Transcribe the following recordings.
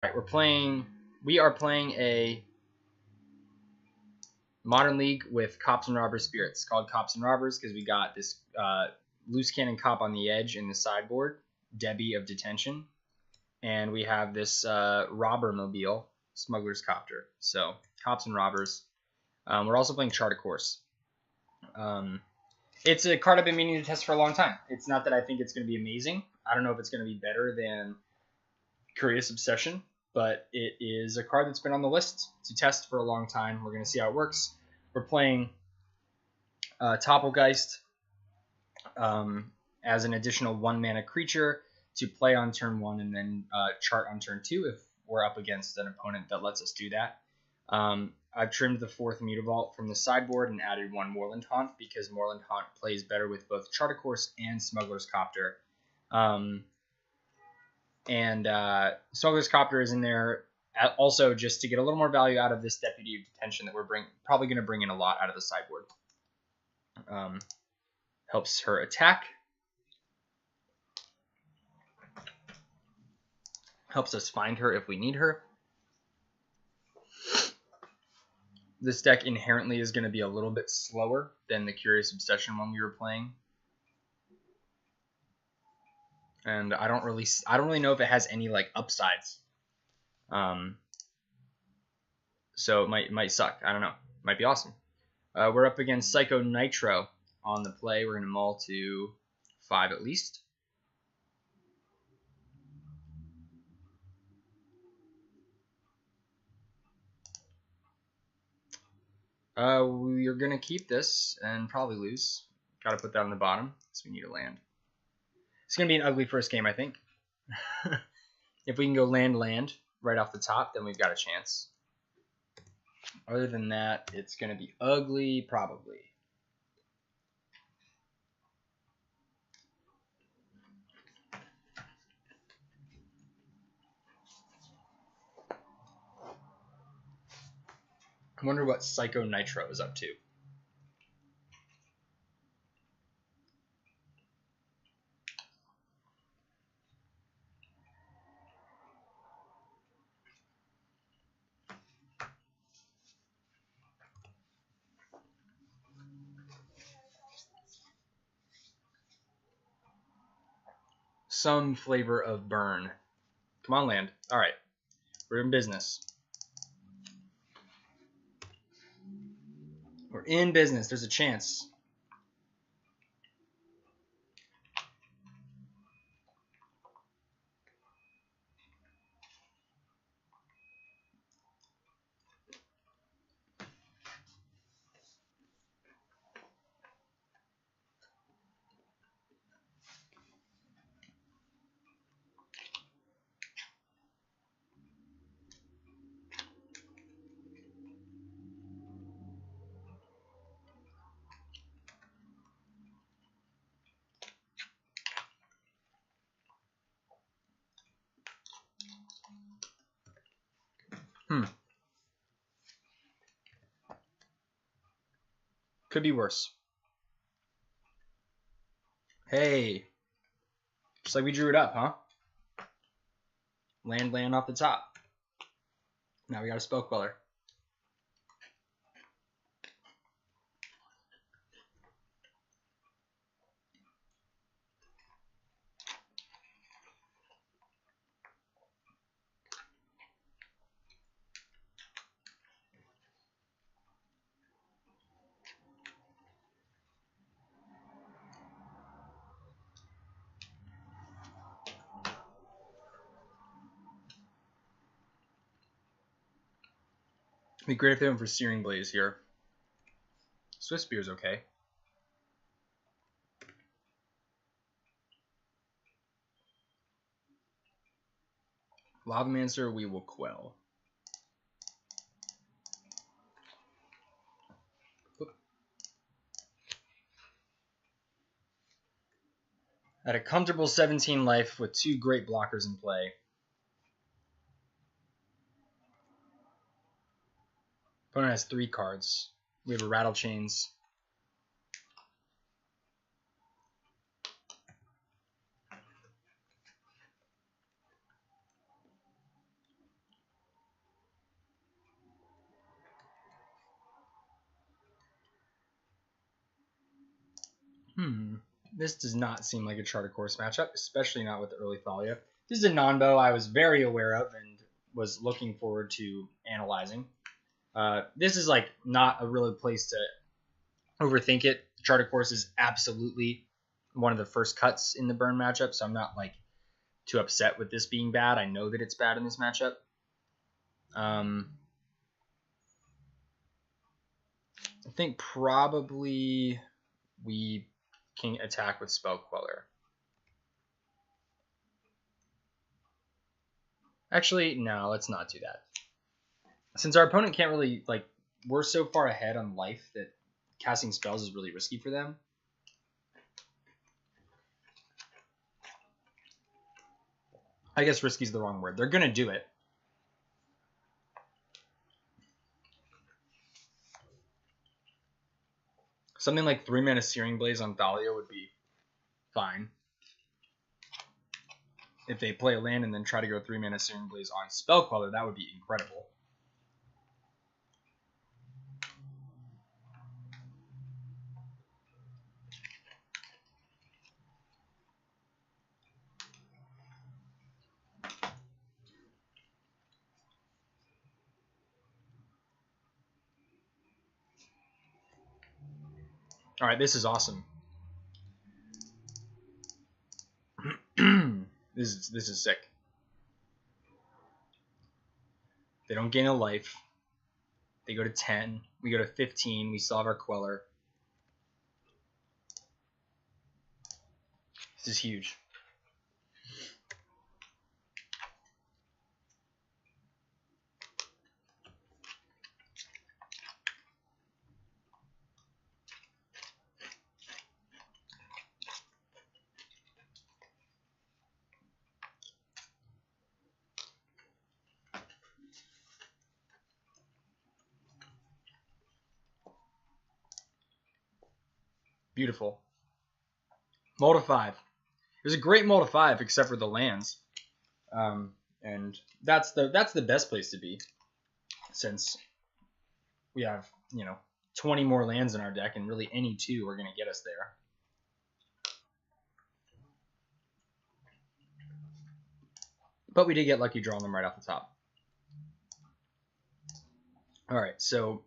Right, we are playing a Modern League with Cops and Robbers Spirits. It's called Cops and Robbers because we got this loose cannon cop on the edge in the sideboard, Deputy of Detention, and we have this robber mobile, Smuggler's Copter. So Cops and Robbers. We're also playing Chart a Course. It's a card I've been meaning to test for a long time. It's not that I think it's going to be amazing. I don't know if it's going to be better than Curious Obsession, but it is a card that's been on the list to test for a long time. We're going to see how it works. We're playing Topplegeist as an additional 1-mana creature to play on turn 1 and then chart on turn 2 if we're up against an opponent that lets us do that. I've trimmed the 4th Mutavault from the sideboard and added 1 Moorland Haunt because Moorland Haunt plays better with both Chart a Course and Smuggler's Copter. Smuggler's Copter is in there also just to get a little more value out of this Deputy of Detention that we're probably going to bring in a lot out of the sideboard. Helps her attack. Helps us find her if we need her. This deck inherently is going to be a little bit slower than the Curious Obsession one we were playing. And I don't really know if it has any like upsides. So it might suck. I don't know. Might be awesome. We're up against Psycho Nitro on the play. We're going to mull to 5 at least. We're going to keep this and probably lose. Got to put that on the bottom, so we need a land. It's going to be an ugly first game, I think. If we can go land right off the top, then we've got a chance. Other than that, it's going to be ugly, probably. I wonder what Psycho Nitro is up to. Some flavor of burn. Come on, land. All right. We're in business. We're in business. There's a chance. Could be worse. Hey. Just like we drew it up, huh? Land off the top. Now we got a Spell Queller. It'd be great if they went for Searing Blaze here. Swift Spear's okay. Lavamancer we will quell. At a comfortable 17 life with 2 great blockers in play. Opponent has 3 cards. We have a Rattlechains. This does not seem like a Charter Course matchup, especially not with the early Thalia. This is a non-bow I was very aware of and was looking forward to analyzing. This is like not a really place to overthink it. Charter Course is absolutely one of the first cuts in the burn matchup, so I'm not like too upset with this being bad. I know that it's bad in this matchup. I think probably we can attack with Spell Queller. Actually, no, let's not do that. Since our opponent can't really, like, we're so far ahead on life that casting spells is really risky for them. I guess risky is the wrong word. They're going to do it. Something like 3-mana Searing Blaze on Thalia would be fine. If they play a land and then try to go 3-mana Searing Blaze on Spell Queller, that would be incredible. All right, this is awesome. This is sick. They don't gain a life. They go to 10. We go to 15. We still have our Queller. This is huge. Beautiful. Mold of 5. It was a great mold of 5, except for the lands, and that's the best place to be, since we have 20 more lands in our deck, and really any two are going to get us there. But we did get lucky drawing them right off the top. All right, so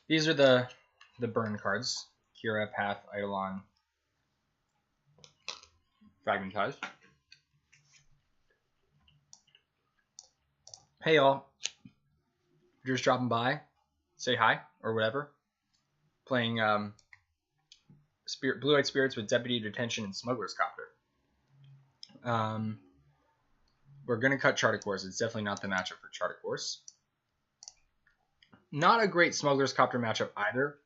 these are the burn cards: Kira, Path, Eidolon, Fragmentize. Hey y'all, you're just dropping by, say hi or whatever. Playing Blue-Eyed Spirits with Deputy of Detention and Smuggler's Copter. We're gonna cut Charter Course. It's definitely not the matchup for Charter Course. Not a great Smuggler's Copter matchup either.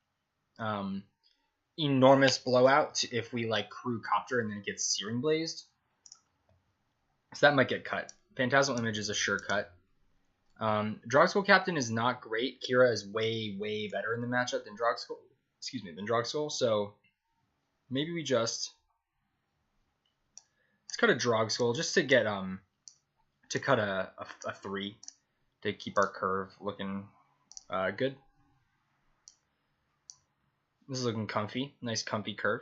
Enormous blowout if we like crew Copter and then it gets Searing Blazed. So that might get cut. Phantasmal Image is a sure cut. Drogskol Captain is not great. Kira is way, way better in the matchup than Drogskol. So maybe we let's cut a Drogskol just to get to cut a 3 to keep our curve looking good. This is looking comfy. Nice comfy curve.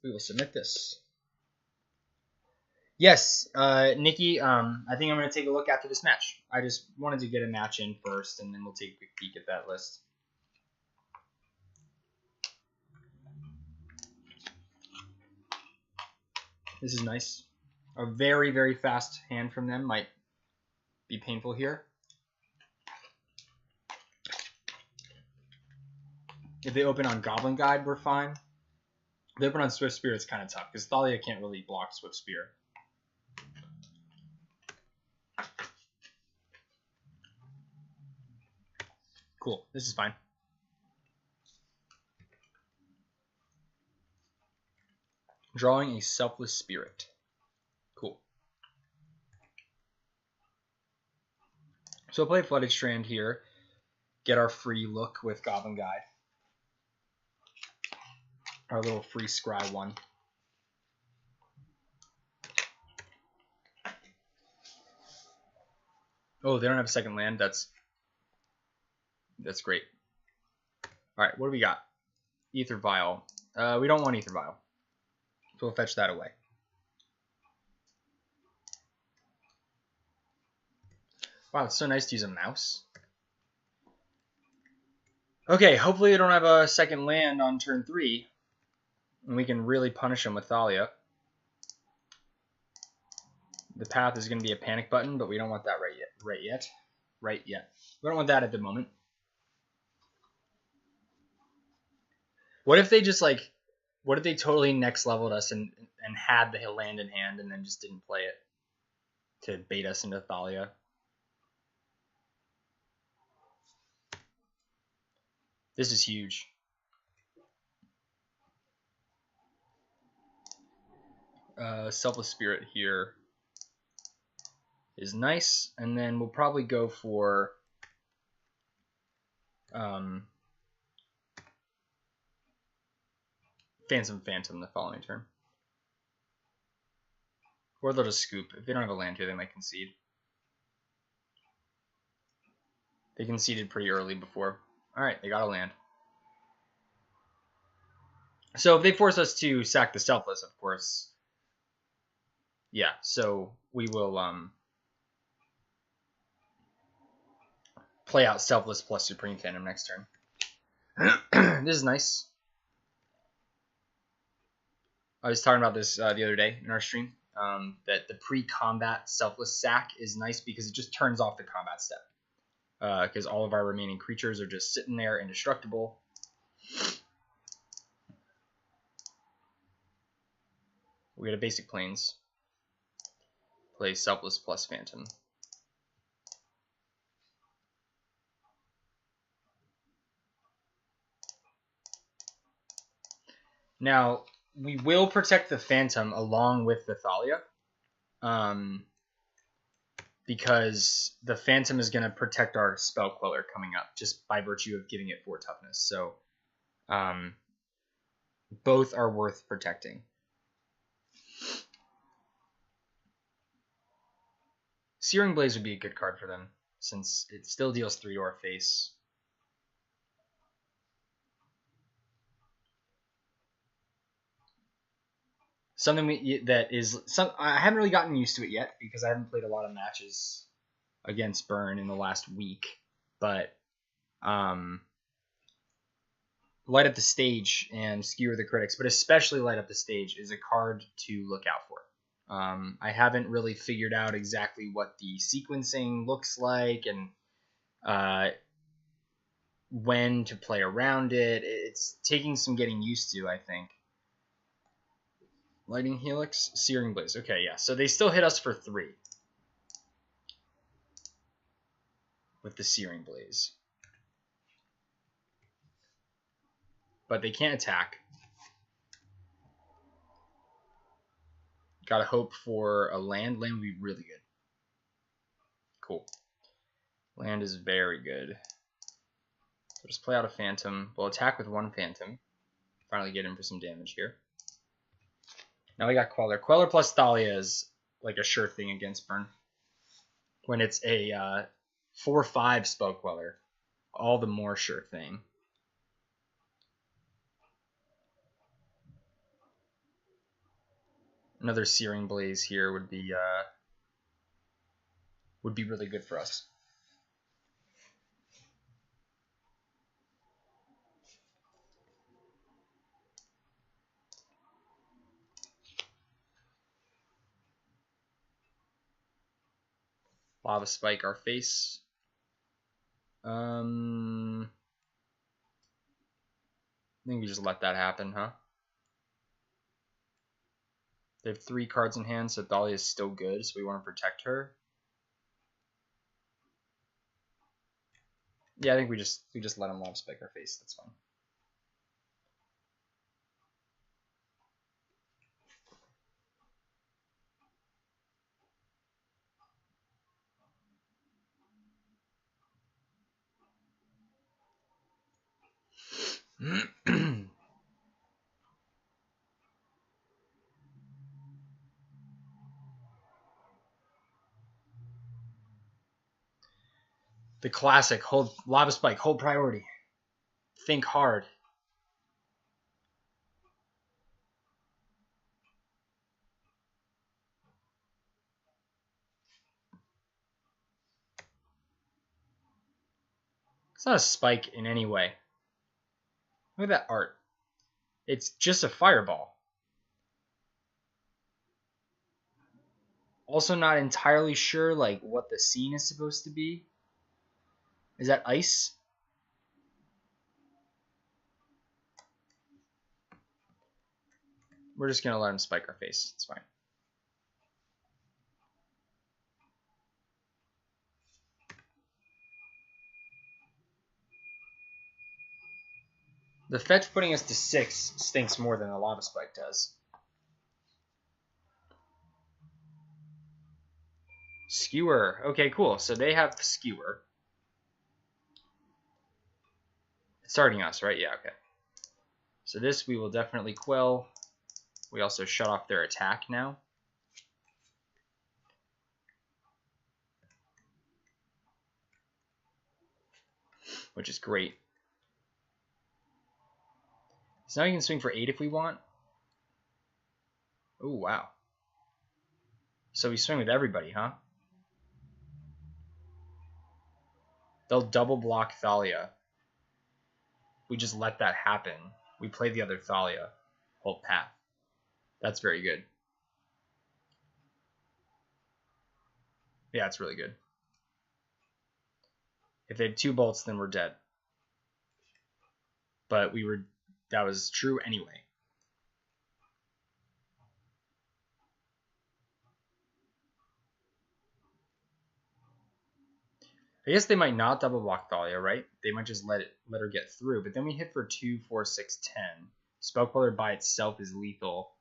We will submit this. Yes, Nikki, I think I'm going to take a look after this match. I just wanted to get a match in first, and then we'll take a quick peek at that list. This is nice. A very, very fast hand from them might be painful here. If they open on Goblin Guide, we're fine. If they open on Swift Spear, it's kind of tough, because Thalia can't really block Swift Spear. Cool. This is fine. Drawing a Selfless Spirit. Cool. So we'll play Flooded Strand here. Get our free look with Goblin Guide. Our little free scry one. Oh, they don't have a second land. That's That's great. All right, what do we got? Aether Vial. We don't want Aether Vial, so we'll fetch that away. Wow, it's so nice to use a mouse. Okay, hopefully they don't have a second land on turn 3, and we can really punish them with Thalia. The path is going to be a panic button, but we don't want that right yet. We don't want that at the moment. What if they just like, what if they totally next leveled us and had the land in hand and then just didn't play it to bait us into Thalia? This is huge. Selfless Spirit here is nice, and then we'll probably go for Phantom the following turn. Or they'll just scoop. If they don't have a land here, they might concede. They conceded pretty early before. Alright, they got a land. So if they force us to sack the Selfless, of course. Yeah, so we will play out Selfless plus Supreme Phantom next turn. This is nice. I was talking about this the other day in our stream. That the pre-combat Selfless sack is nice because it just turns off the combat step. Because all of our remaining creatures are just sitting there indestructible. We got a basic plains. Play Selfless plus Phantom. Now, we will protect the Phantom along with the Thalia. Because the Phantom is going to protect our Spell Queller coming up, just by virtue of giving it 4 toughness. So, both are worth protecting. Searing Blaze would be a good card for them, since it still deals 3 to our face. Something I haven't really gotten used to it yet, because I haven't played a lot of matches against Burn in the last week. But Light Up the Stage and Skewer the Critics, but especially Light Up the Stage, is a card to look out for. I haven't really figured out exactly what the sequencing looks like and when to play around it. It's taking some getting used to, I think. Lightning Helix, Searing Blaze. Okay, yeah. So they still hit us for 3 with the Searing Blaze. But they can't attack. Gotta hope for a land. Land would be really good. Cool. Land is very good. So just play out a Phantom. We'll attack with 1 Phantom. Finally get in for some damage here. Now we got Queller. Queller plus Thalia is like a sure thing against Burn. When it's a 4/5 Spell Queller, all the more sure thing. Another Searing Blaze here would be really good for us. Lava Spike our face. I think we just let that happen, huh? They have 3 cards in hand, so Thalia is still good, so we want to protect her. Yeah, I think we just let him Lava Spike our face. That's fine. The classic, hold Lava Spike, hold priority. Think hard. It's not a spike in any way. Look at that art. It's just a fireball. Also not entirely sure like what the scene is supposed to be. Is that ice? We're just gonna let him spike our face. It's fine. The fetch putting us to 6 stinks more than the Lava Spike does. Skewer. Okay, cool. So they have Skewer. It's starting us, right? Yeah, okay. So this we will definitely quell. We also shut off their attack now. Which is great. So now you can swing for 8 if we want. Oh, wow. So we swing with everybody, huh? They'll double block Thalia. We just let that happen. We play the other Thalia. Hold path. That's very good. Yeah, it's really good. If they have 2 bolts, then we're dead. But that was true anyway. I guess they might not double block Thalia, right? They might just let her get through. But then we hit for 2, 4, 6, 10. Spell Queller by itself is lethal.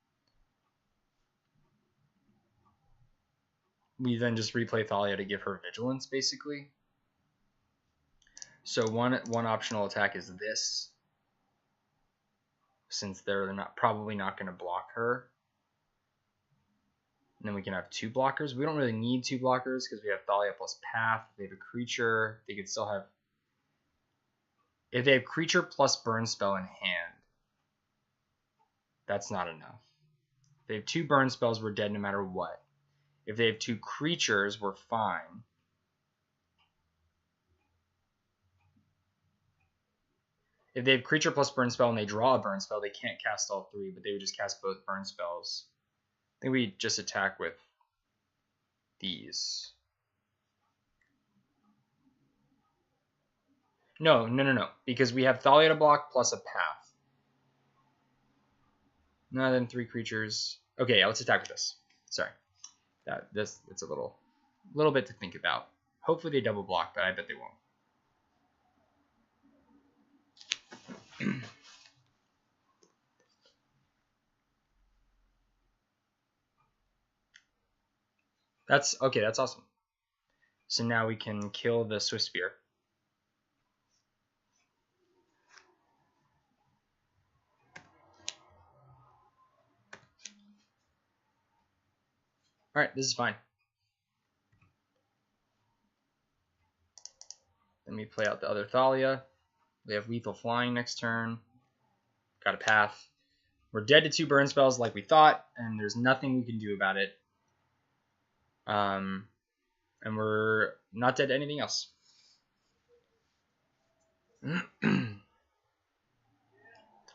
We then just replay Thalia to give her vigilance, basically. So one optional attack is this, since they're probably not going to block her. And then we can have 2 blockers. We don't really need 2 blockers because we have Thalia plus Path. If they have a creature, they could still have... If they have creature plus burn spell in hand, that's not enough. If they have 2 burn spells, we're dead no matter what. If they have 2 creatures, we're fine. If they have creature plus burn spell and they draw a burn spell, they can't cast all 3, but they would just cast both burn spells. I think we just attack with these. No. Because we have Thalia to block plus a path. No, then 3 creatures. Okay, yeah, let's attack with this. Sorry. It's a little bit to think about. Hopefully they double block, but I bet they won't. That's okay, that's awesome. So now we can kill the Swift Spear. Alright, this is fine. Then we play out the other Thalia. We have lethal flying next turn. Got a path. We're dead to 2 burn spells like we thought, and there's nothing we can do about it. And we're not dead to anything else. And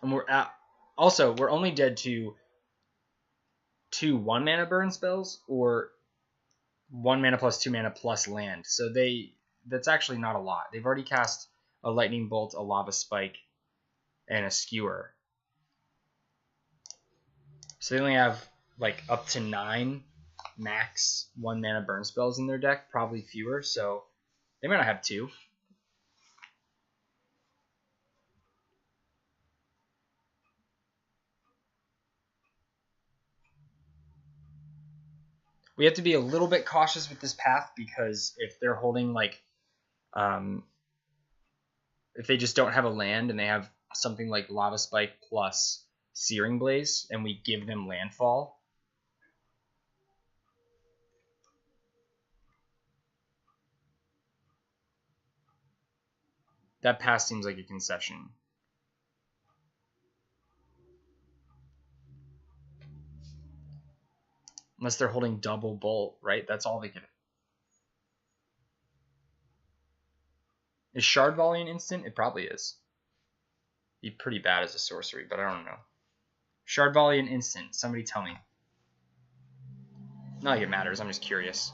we're only dead to 2 1-mana burn spells or 1 mana plus 2 mana plus land. So that's actually not a lot. They've already cast a lightning bolt, a lava spike, and a skewer. So they only have like up to 9 max 1 mana burn spells in their deck, probably fewer. So they might not have 2. We have to be a little bit cautious with this path because if they're holding like, if they just don't have a land and they have something like Lava Spike plus Searing Blaze and we give them landfall, That pass seems like a concession. Unless they're holding double bolt, right? That's all they can. Is Shard Volley an instant? It probably is. Be pretty bad as a sorcery, but I don't know. Shard Volley an instant. Somebody tell me. Not like it matters. I'm just curious.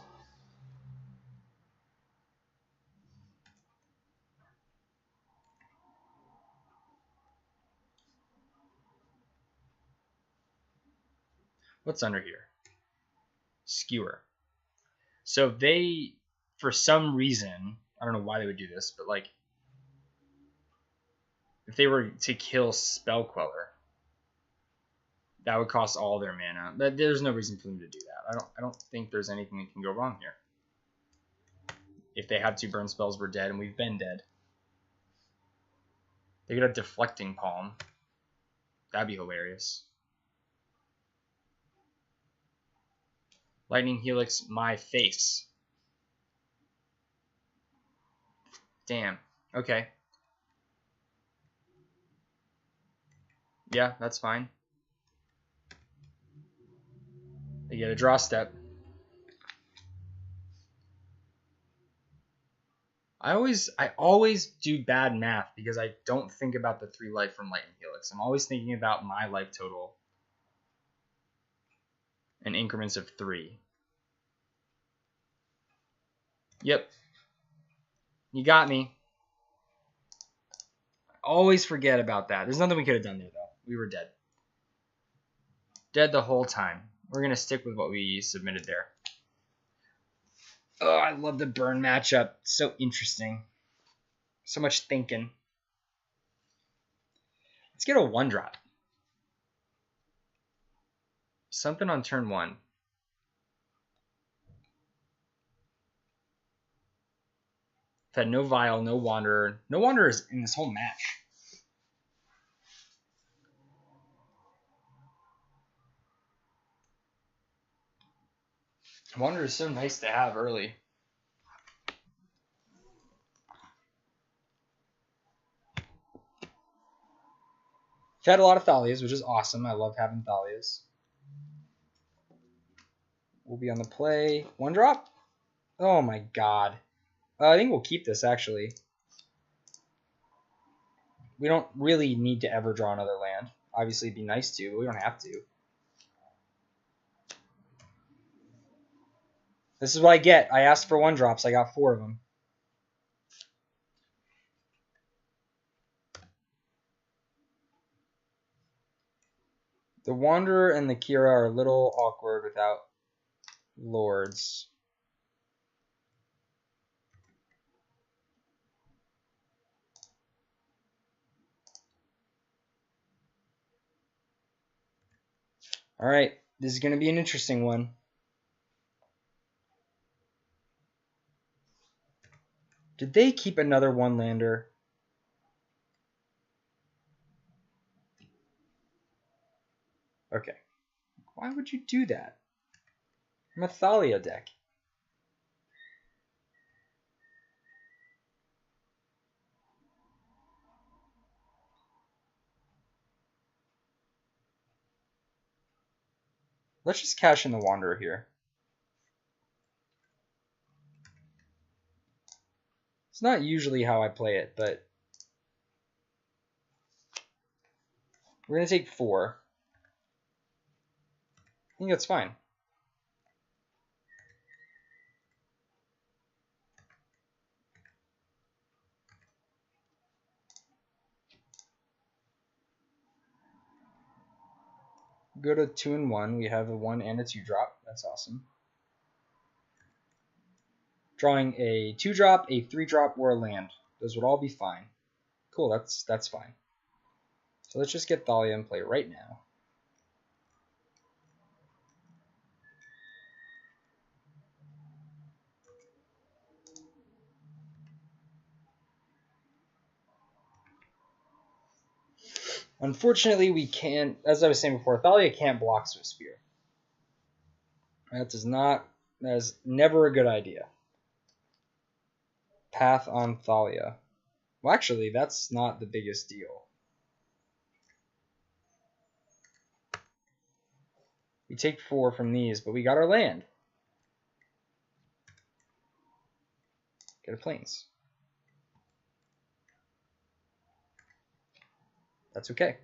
What's under here? Skewer. So they, for some reason, I don't know why they would do this, but like, if they were to kill Spell Queller, that would cost all their mana. But there's no reason for them to do that. I don't think there's anything that can go wrong here. If they had 2 burn spells, we're dead, and we've been dead. They could have Deflecting Palm. That'd be hilarious. Lightning Helix, my face. Damn. Okay. Yeah, that's fine. They get a draw step. I always do bad math because I don't think about the 3 life from Lightning Helix. I'm always thinking about my life total in increments of 3. Yep. You got me. I always forget about that. There's nothing we could have done there, though. We were dead. Dead the whole time. We're going to stick with what we submitted there. Oh, I love the burn matchup. So interesting. So much thinking. Let's get a 1-drop. Something on turn 1. Had no Vial, no Wanderer. No Wanderers in this whole match. Wanderer is so nice to have early. I've had a lot of Thalias, which is awesome. I love having Thalias. We'll be on the play. 1-drop? Oh my god. I think we'll keep this, actually. We don't really need to ever draw another land. Obviously, it'd be nice to, but we don't have to. This is what I get. I asked for 1-drops. I got 4 of them. The Wanderer and the Kira are a little awkward without Lords. All right, this is going to be an interesting one. Did they keep another 1-lander? Okay. Why would you do that? I'm a Thalia deck. Let's just cash in the Wanderer here. It's not usually how I play it, but we're going to take 4. I think that's fine. Go to 2 and 1. We have a 1 and a 2-drop. That's awesome. Drawing a 2-drop, a 3-drop, or a land. Those would all be fine. Cool, that's fine. So let's just get Thalia in play right now. Unfortunately, we can't, as I was saying before, Thalia can't block Swift Spear. That is never a good idea. Path on Thalia. Well, actually, that's not the biggest deal. We take 4 from these, but we got our land. Get a plains. That's okay.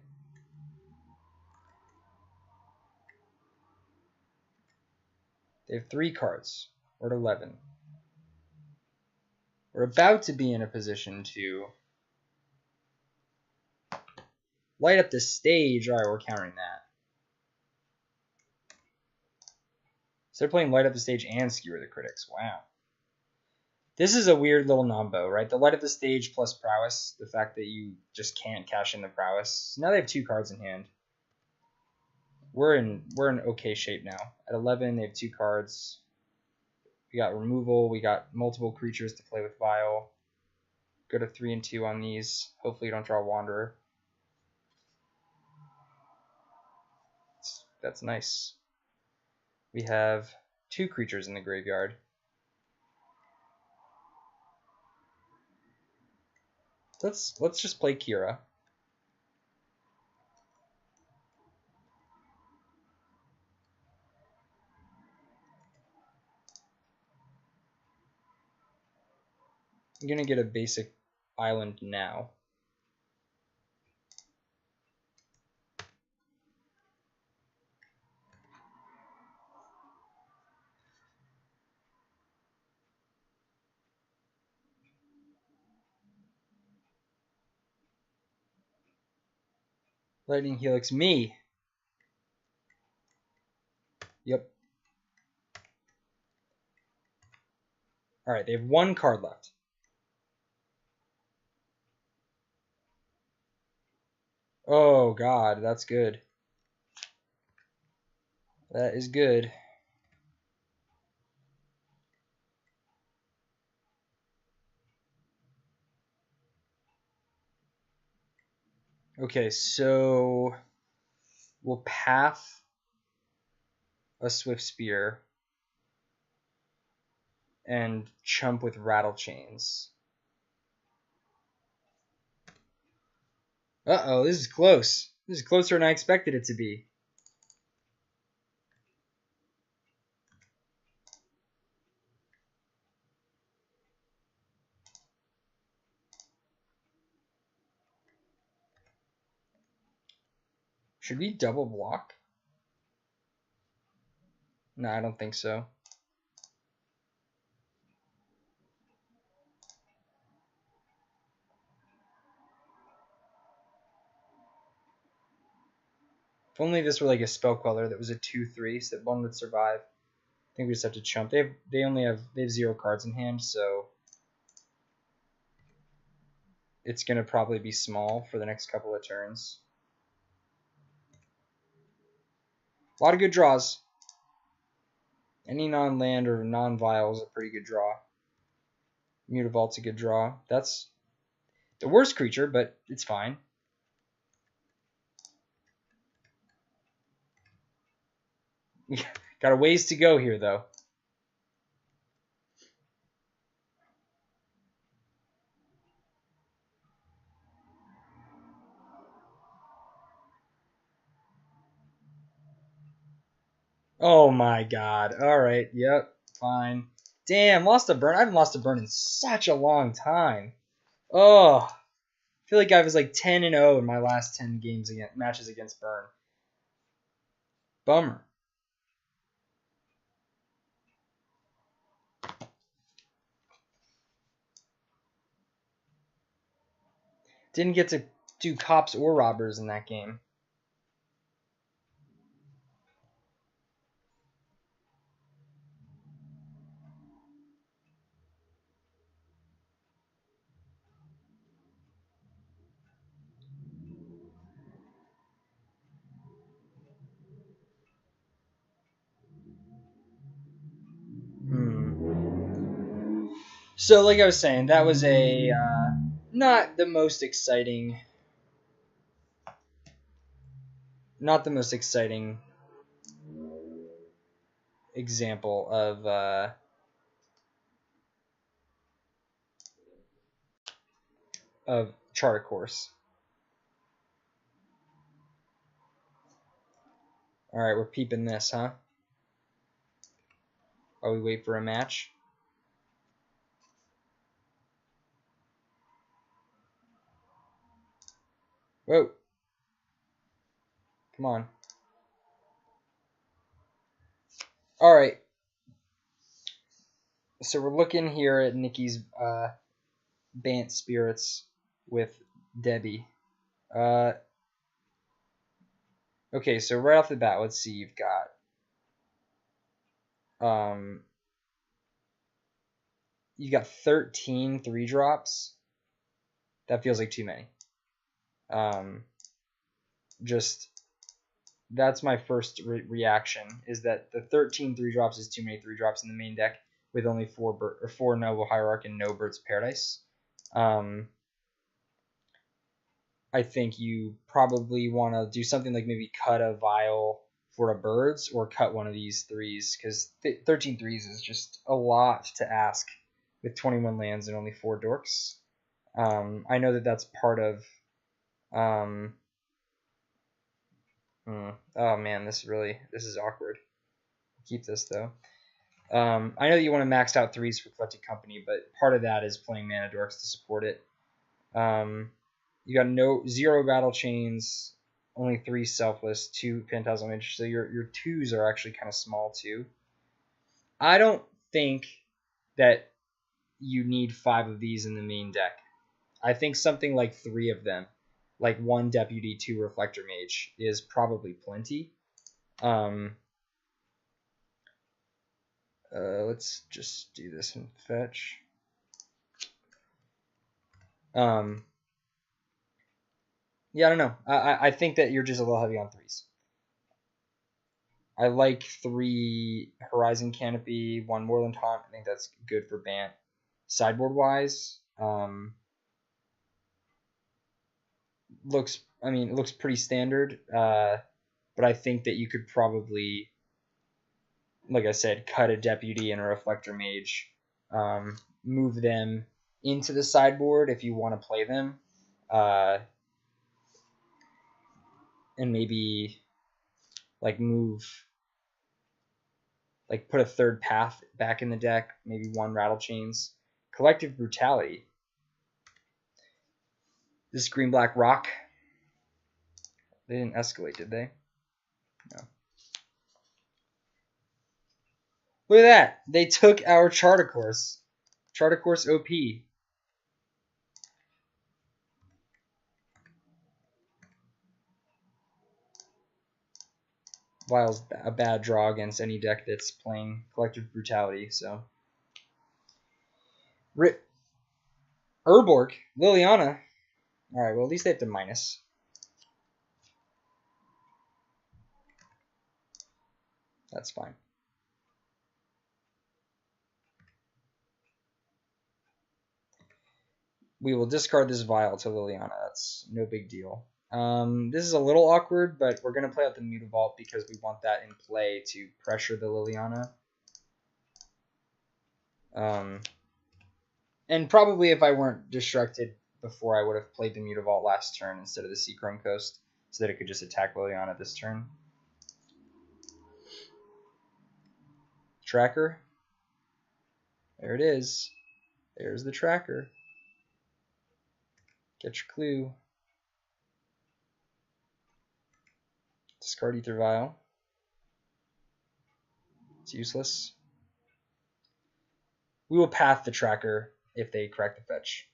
They have 3 cards. We're at 11. We're about to be in a position to light up the stage. All right, we're countering that. So they're playing light up the stage and skewer the critics. Wow. This is a weird little nombo, right? The light up the stage plus prowess. The fact that you just can't cash in the prowess. Now they have 2 cards in hand. We're in okay shape now. At 11, they have 2 cards. We got removal. We got multiple creatures to play with Vial. Go to 3 and 2 on these. Hopefully you don't draw Wanderer. That's nice. We have 2 creatures in the graveyard. Let's just play Kira. I'm gonna get a basic island now. Lightning Helix me. Yep. Alright, they have 1 card left. Oh god, that's good. That is good. Okay, so we'll path a Swift Spear and chump with Rattlechains. Uh-oh, this is close. This is closer than I expected it to be. Should we double block? No, I don't think so. If only this were like a Spell Queller that was a 2/3, so that one would survive. I think we just have to chump. They have 0 cards in hand, so it's gonna probably be small for the next couple of turns. A lot of good draws. Any non-land or non-Vial is a pretty good draw. Mutavault's a good draw. That's the worst creature, but it's fine. Got a ways to go here, though. Oh my god. Alright, yep, fine. Damn, lost a burn. I haven't lost a burn in such a long time. Oh, I feel like I was like 10-0 in my last 10 matches against Burn. Bummer. Didn't get to do cops or robbers in that game. So, like I was saying, that was a not the most exciting example of of Charter Course. Alright, we're peeping this, huh? While we wait for a match. Whoa. Come on. Alright. So we're looking here at Nikki's Bant Spirits with Debbie. Okay, so right off the bat, let's see. You've got you got 13 3-drops. That feels like too many. Just that's my first reaction, is that the 13 3-drops is too many 3-drops in the main deck with only 4 Noble Hierarch and no Bird's Paradise. I think you probably want to do something like maybe cut a Vial for a Birds or cut one of these 3s, because 13 3s is just a lot to ask with 21 lands and only 4 dorks. I know that that's part of... oh man, this is awkward. Keep this though. I know that you want to max out 3s for Collected Company, but part of that is playing Mana Dorks to support it. You got 0 Rattlechains, only 3 Selfless, 2 Phantasmal Image, so your 2s are actually kind of small too. I don't think that you need 5 of these in the main deck. I think something like 3 of them, like 1 Deputy, 2 Reflector Mage, is probably plenty. Let's just do this and fetch. Yeah, I don't know. I think that you're just a little heavy on 3s. I like 3 Horizon Canopy, 1 Moorland Haunt. I think that's good for Bant. Sideboard wise, looks pretty standard. But I think that you could probably, like I said, cut a Deputy and a Reflector Mage, move them into the sideboard if you want to play them, and maybe like put a 3rd path back in the deck, maybe 1 Rattlechains. Collective Brutality. This is green-black rock. They didn't escalate, did they? No. Look at that. They took our Charter Course. Charter Course OP. Vial's a bad draw against any deck that's playing Collective Brutality, so. Urborg. Liliana. Alright, well, at least they have to minus. That's fine. We will discard this Vial to Liliana. That's no big deal. This is a little awkward, but we're going to play out the Mutavault because we want that in play to pressure the Liliana. And probably if I weren't distracted before, I would have played the Mutavault last turn instead of the Seachrome Coast, so that it could just attack Liliana this turn. Tracker. There it is. There's the tracker. Get your clue. Discard Aether Vial. It's useless. We will path the tracker if they crack the fetch.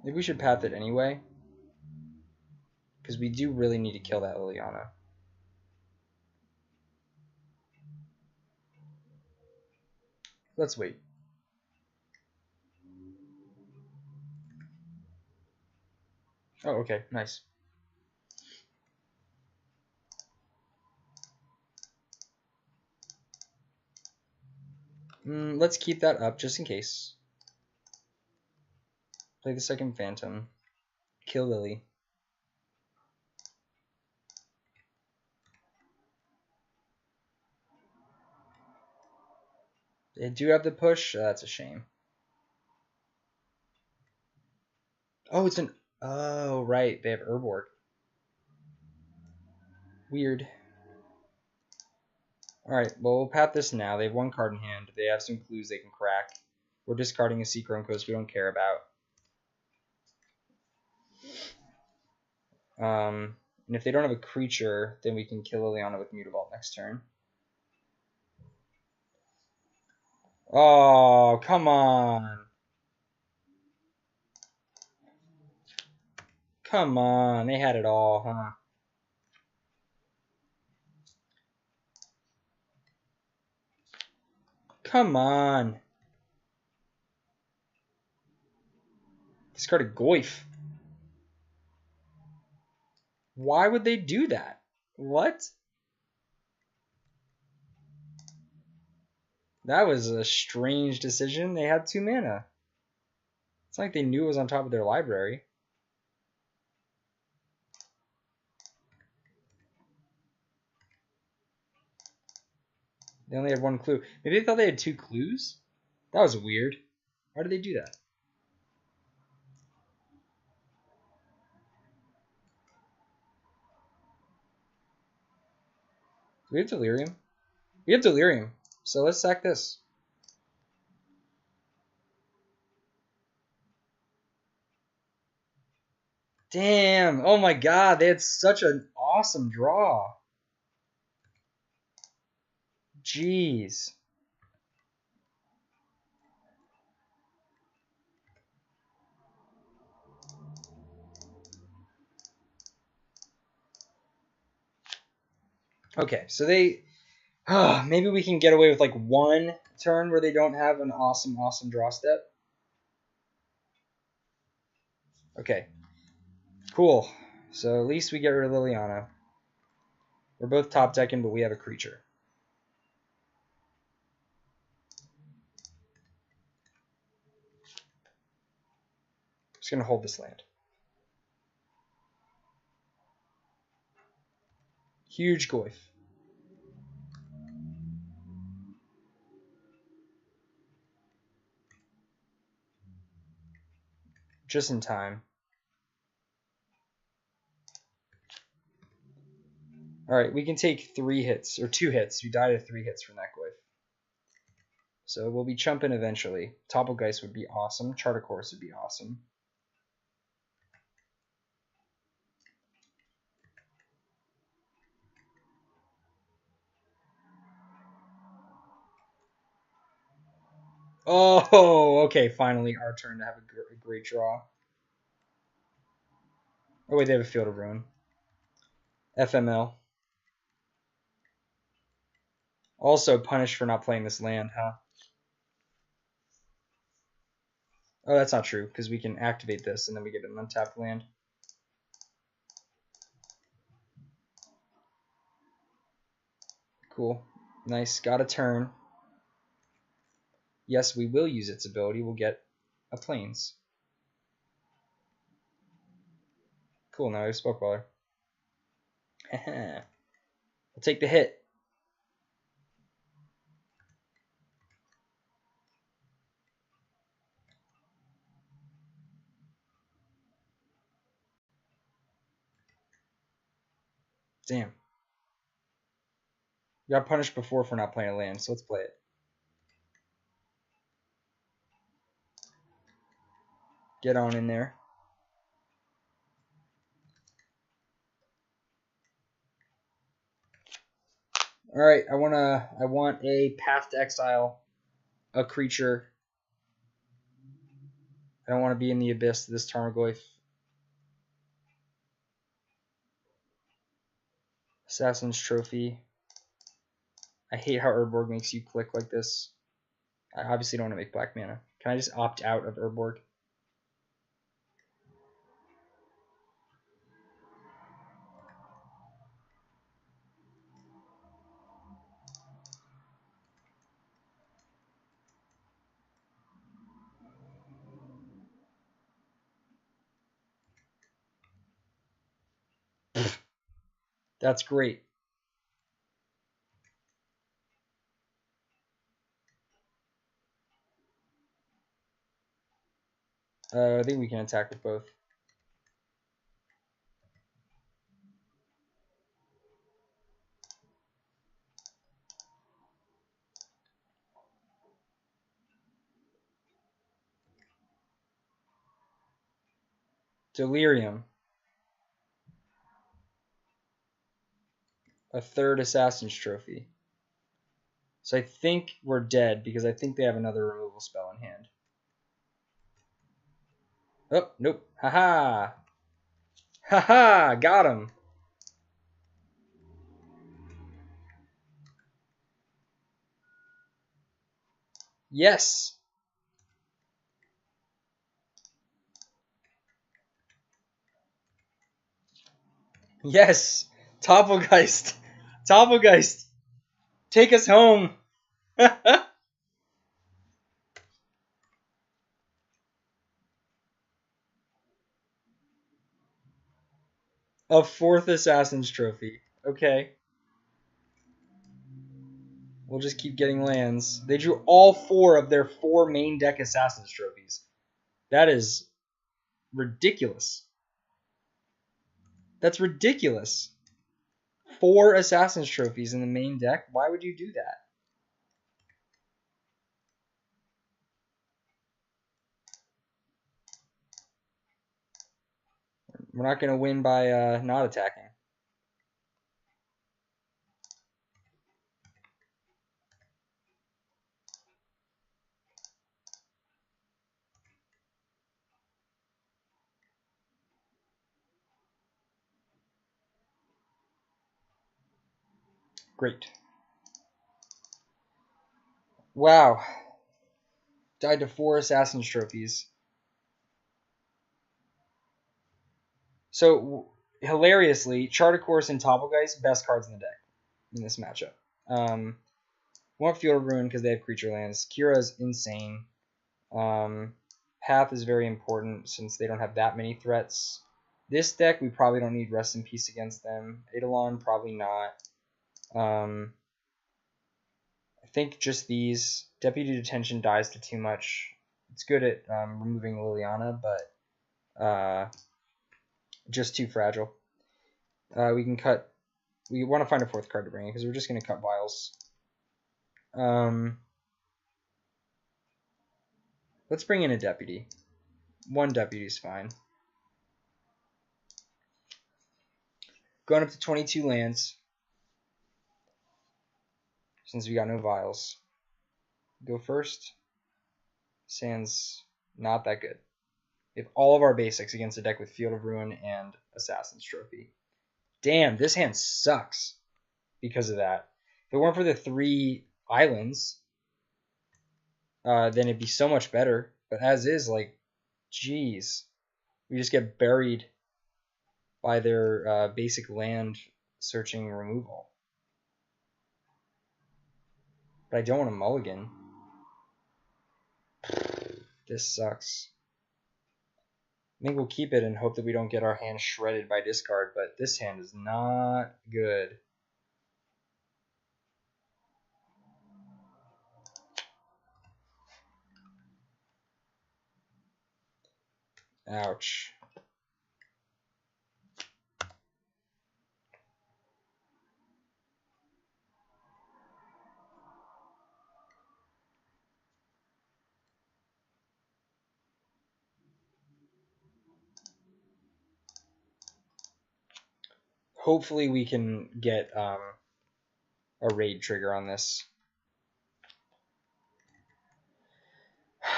Maybe we should path it anyway, because we do really need to kill that Liliana. Let's wait. Oh, okay, nice. Let's keep that up just in case. Play the second Phantom. Kill Lily. They do have the push. That's a shame. Oh, it's an... Oh, right. They have Urborg. Weird. Alright, well, we'll pat this now. They have one card in hand. They have some clues they can crack. We're discarding a Seachrome Coast we don't care about. And if they don't have a creature, then we can kill Liliana with Mutavault next turn. Oh, come on. Come on. They had it all, huh? Come on. Discard a Goyf. Why would they do that? What? That was a strange decision. They had 2 mana. It's like they knew it was on top of their library. They only had 1 clue. Maybe they thought they had 2 clues? That was weird. Why did they do that? Do we have Delirium? We have Delirium. So let's sack this. Damn. Oh my god. They had such an awesome draw. Jeez. Okay, so they... maybe we can get away with like 1 turn where they don't have an awesome draw step. Okay. Cool. So at least we get rid of Liliana. We're both top decking, but we have a creature. Just going to hold this land. Huge Goyf. Just in time. Alright, we can take 3 hits, or 2 hits. We died of 3 hits from that Goyf. So we'll be chumping eventually. Topplegeist would be awesome. Charter Course would be awesome. Oh, okay, finally our turn to have a great draw. Oh wait, they have a Field of Ruin. FML. Also punished for not playing this land, huh? Oh, that's not true, because we can activate this and then we get an untapped land. Cool. Nice. Got a turn. Yes, we will use its ability. We'll get a Plains. Cool, now we have Spell Queller. I'll take the hit. Damn. We got punished before for not playing a land, so let's play it. Get on in there. Alright, I want a Path to Exile, a creature. I don't want to be in the abyss of this Tarmogoyf. Assassin's Trophy. I hate how Urborg makes you click like this. I obviously don't want to make black mana. Can I just opt out of Urborg? That's great. I think we can attack with both. Delirium. A third Assassin's Trophy. So I think we're dead because I think they have another removal spell in hand. Oh, nope. Haha. Haha, got him. Yes. Yes. Topplegeist. Topplegeist. Take us home. A fourth Assassin's Trophy. Okay. We'll just keep getting lands. They drew all 4 of their 4 main deck Assassin's Trophies. That is ridiculous. That's ridiculous. 4 Assassin's Trophies in the main deck? Why would you do that? We're not going to win by not attacking. Great. Wow. Died to 4 Assassin's Trophies. So, hilariously, Chart of Course and Topplegeist, best cards in the deck in this matchup. Want Field of Ruin because they have creature lands. Kira's insane. Path is very important since they don't have that many threats. This deck, we probably don't need Rest in Peace against them. Eidolon, probably not. I think just these. Deputy of Detention dies to too much. It's good at removing Liliana, but just too fragile. We can cut. We want to find a 4th card to bring in because we're just going to cut vials. Let's bring in a Deputy. 1 Deputy is fine. Going up to 22 lands. Since we got no vials. Go first. Sand's not that good. We have all of our basics against a deck with Field of Ruin and Assassin's Trophy. Damn, this hand sucks because of that. If it weren't for the 3 islands, then it'd be so much better. But as is, like, geez. We just get buried by their basic land searching removal. But I don't want a mulligan. This sucks. I think we'll keep it and hope that we don't get our hand shredded by discard, but this hand is not good. Ouch. Hopefully we can get a raid trigger on this.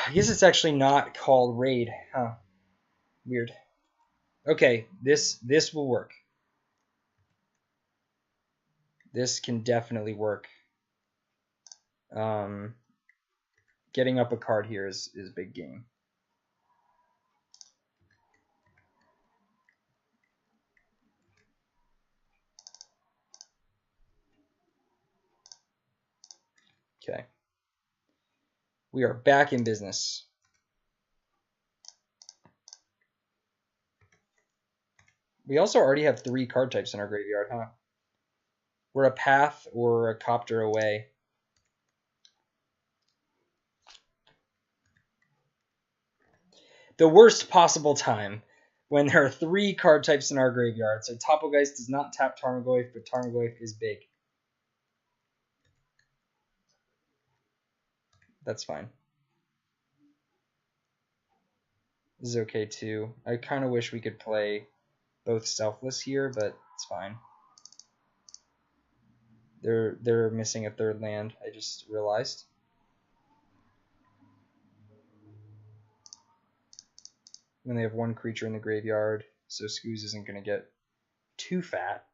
I guess it's actually not called raid. Huh. Weird. Okay, this will work. This can definitely work. Getting up a card here is big game. Okay. We are back in business. We also already have 3 card types in our graveyard, huh? We're a Path or a Copter away. the worst possible time when there are 3 card types in our graveyard. So Topplegeist does not tap Tarmogoyf, but Tarmogoyf is big. That's fine. This is okay too. I kind of wish we could play both Selfless here, but it's fine. They're missing a 3rd land, I just realized. And they have 1 creature in the graveyard, so Scooz isn't going to get too fat.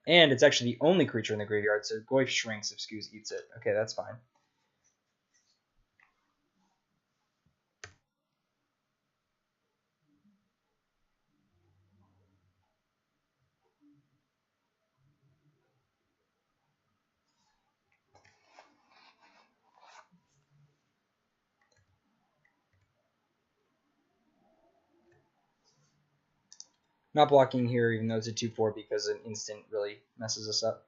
And it's actually the only creature in the graveyard, so Goyf shrinks if Scooz eats it. Okay, that's fine. Not blocking here, even though it's a 2/4, because an instant really messes us up.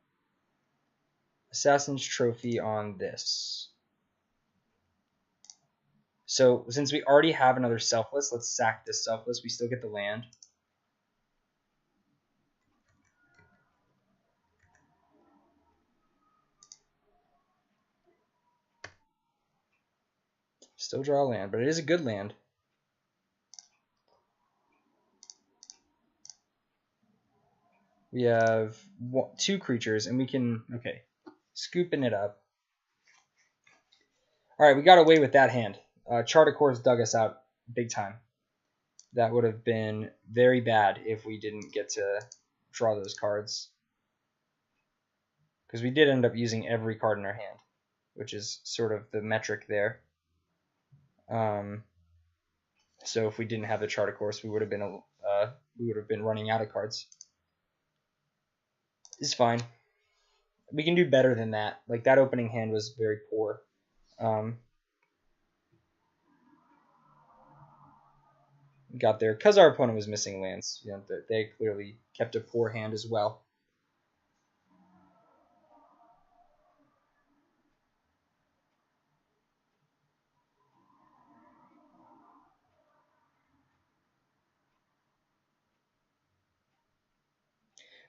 Assassin's Trophy on this. So since we already have another Selfless, let's sack this Selfless. We still get the land. Still draw a land, but it is a good land. We have 2 creatures, and we can... Okay, scooping it up. All right, we got away with that hand. Chart of Course dug us out big time. That would have been very bad if we didn't get to draw those cards. Because we did end up using every card in our hand, which is sort of the metric there. So if we didn't have the Chart of Course, we would have been running out of cards. It's fine. We can do better than that. Like, that opening hand was very poor. Got there because our opponent was missing lands. You know, they clearly kept a poor hand as well.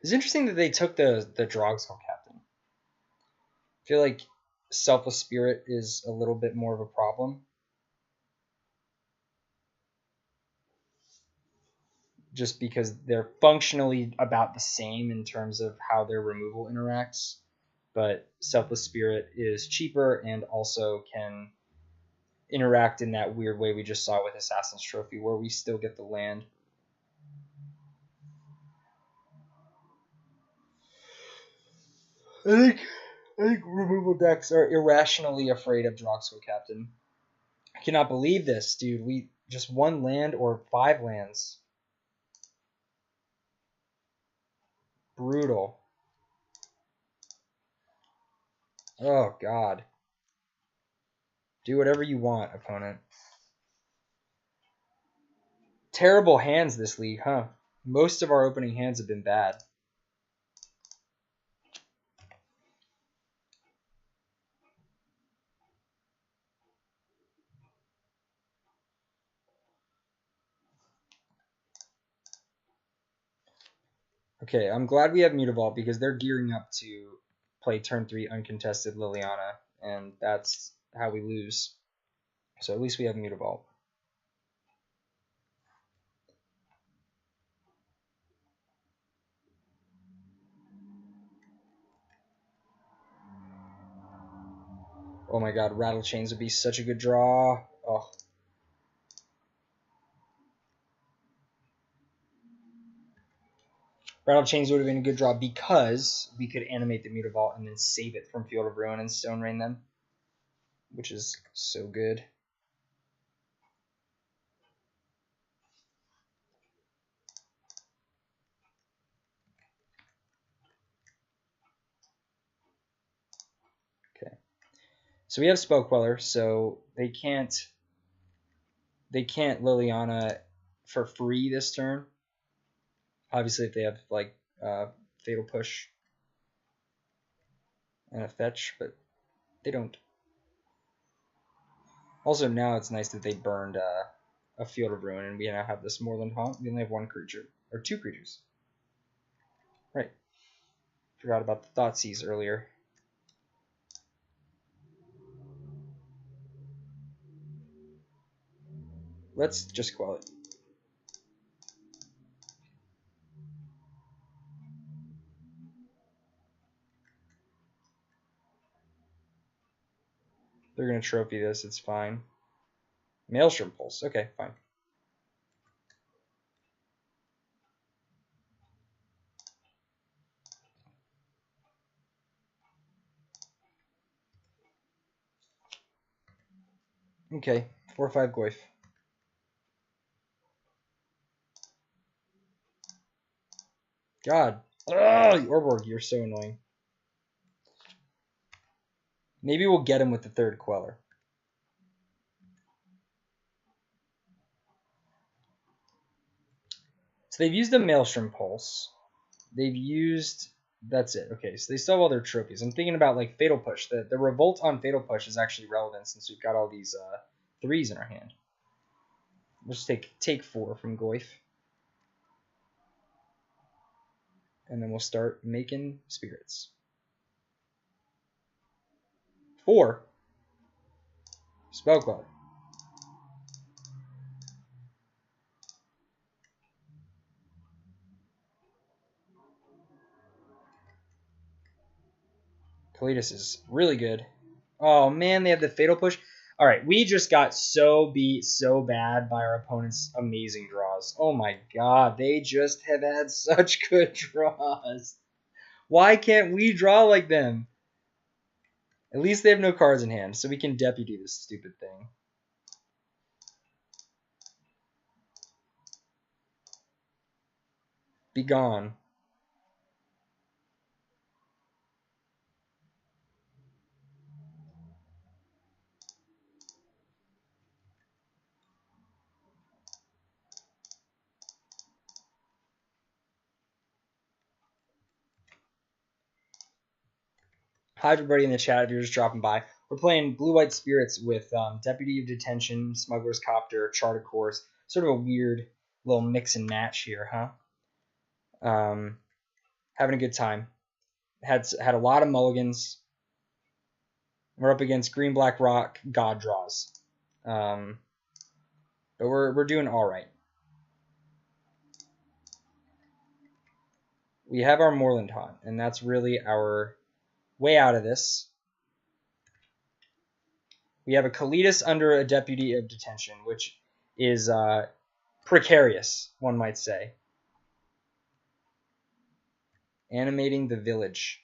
It's interesting that they took the Drogskol Captain. I feel like Selfless Spirit is a little bit more of a problem. Just because they're functionally about the same in terms of how their removal interacts. But Selfless Spirit is cheaper and also can interact in that weird way we just saw with Assassin's Trophy, where we still get the land. I think removal decks are irrationally afraid of Drogskol Captain. I cannot believe this, dude. We just 1 land or 5 lands. Brutal. Oh, God. Do whatever you want, opponent. Terrible hands this league, huh? Most of our opening hands have been bad. Okay, I'm glad we have Mutavault because they're gearing up to play turn 3 uncontested Liliana, and that's how we lose. So at least we have Mutavault. Oh my god, Rattlechains would be such a good draw. Oh. Rattlechains would have been a good draw because we could animate the Mutavault and then save it from Field of Ruin and Stone Rain them, which is so good. Okay, so we have Spell Queller, so they can't Liliana for free this turn. Obviously, if they have like Fatal Push and a fetch, but they don't. Also, now it's nice that they burned a Field of Ruin, and we now have this Moorland Haunt. We only have one creature. Or two creatures. Right. Forgot about the Thoughtseize earlier. Let's just quell it. They're going to trophy this. It's fine. Maelstrom Pulse. Okay, fine. Okay, 4/5 Goyf. God. Ugh, Orborg, you're so annoying. Maybe we'll get him with the third Queller. So they've used the Maelstrom Pulse. They've used... That's it. Okay, so they still have all their trophies. I'm thinking about like Fatal Push. The Revolt on Fatal Push is actually relevant since we've got all these 3s in our hand. We'll just take 4 from Goyf. And then we'll start making spirits. 4. Spell Queller. Kalidas is really good. Oh man, they have the Fatal Push. All right, we just got so beat so bad by our opponent's amazing draws. Oh my god, they just have had such good draws. Why can't we draw like them? At least they have no cards in hand, so we can deputy this stupid thing. Be gone. Hi everybody in the chat if you're just dropping by. We're playing Blue-White Spirits with Deputy of Detention, Smuggler's Copter, Chart of Course. Sort of a weird little mix and match here, huh? Having a good time. Had a lot of mulligans. We're up against Green Black Rock God draws, but we're doing all right. We have our Moorland Haunt, and that's really our way out of this. We have a Kalidas under a Deputy of Detention, which is precarious, one might say. Animating the Village.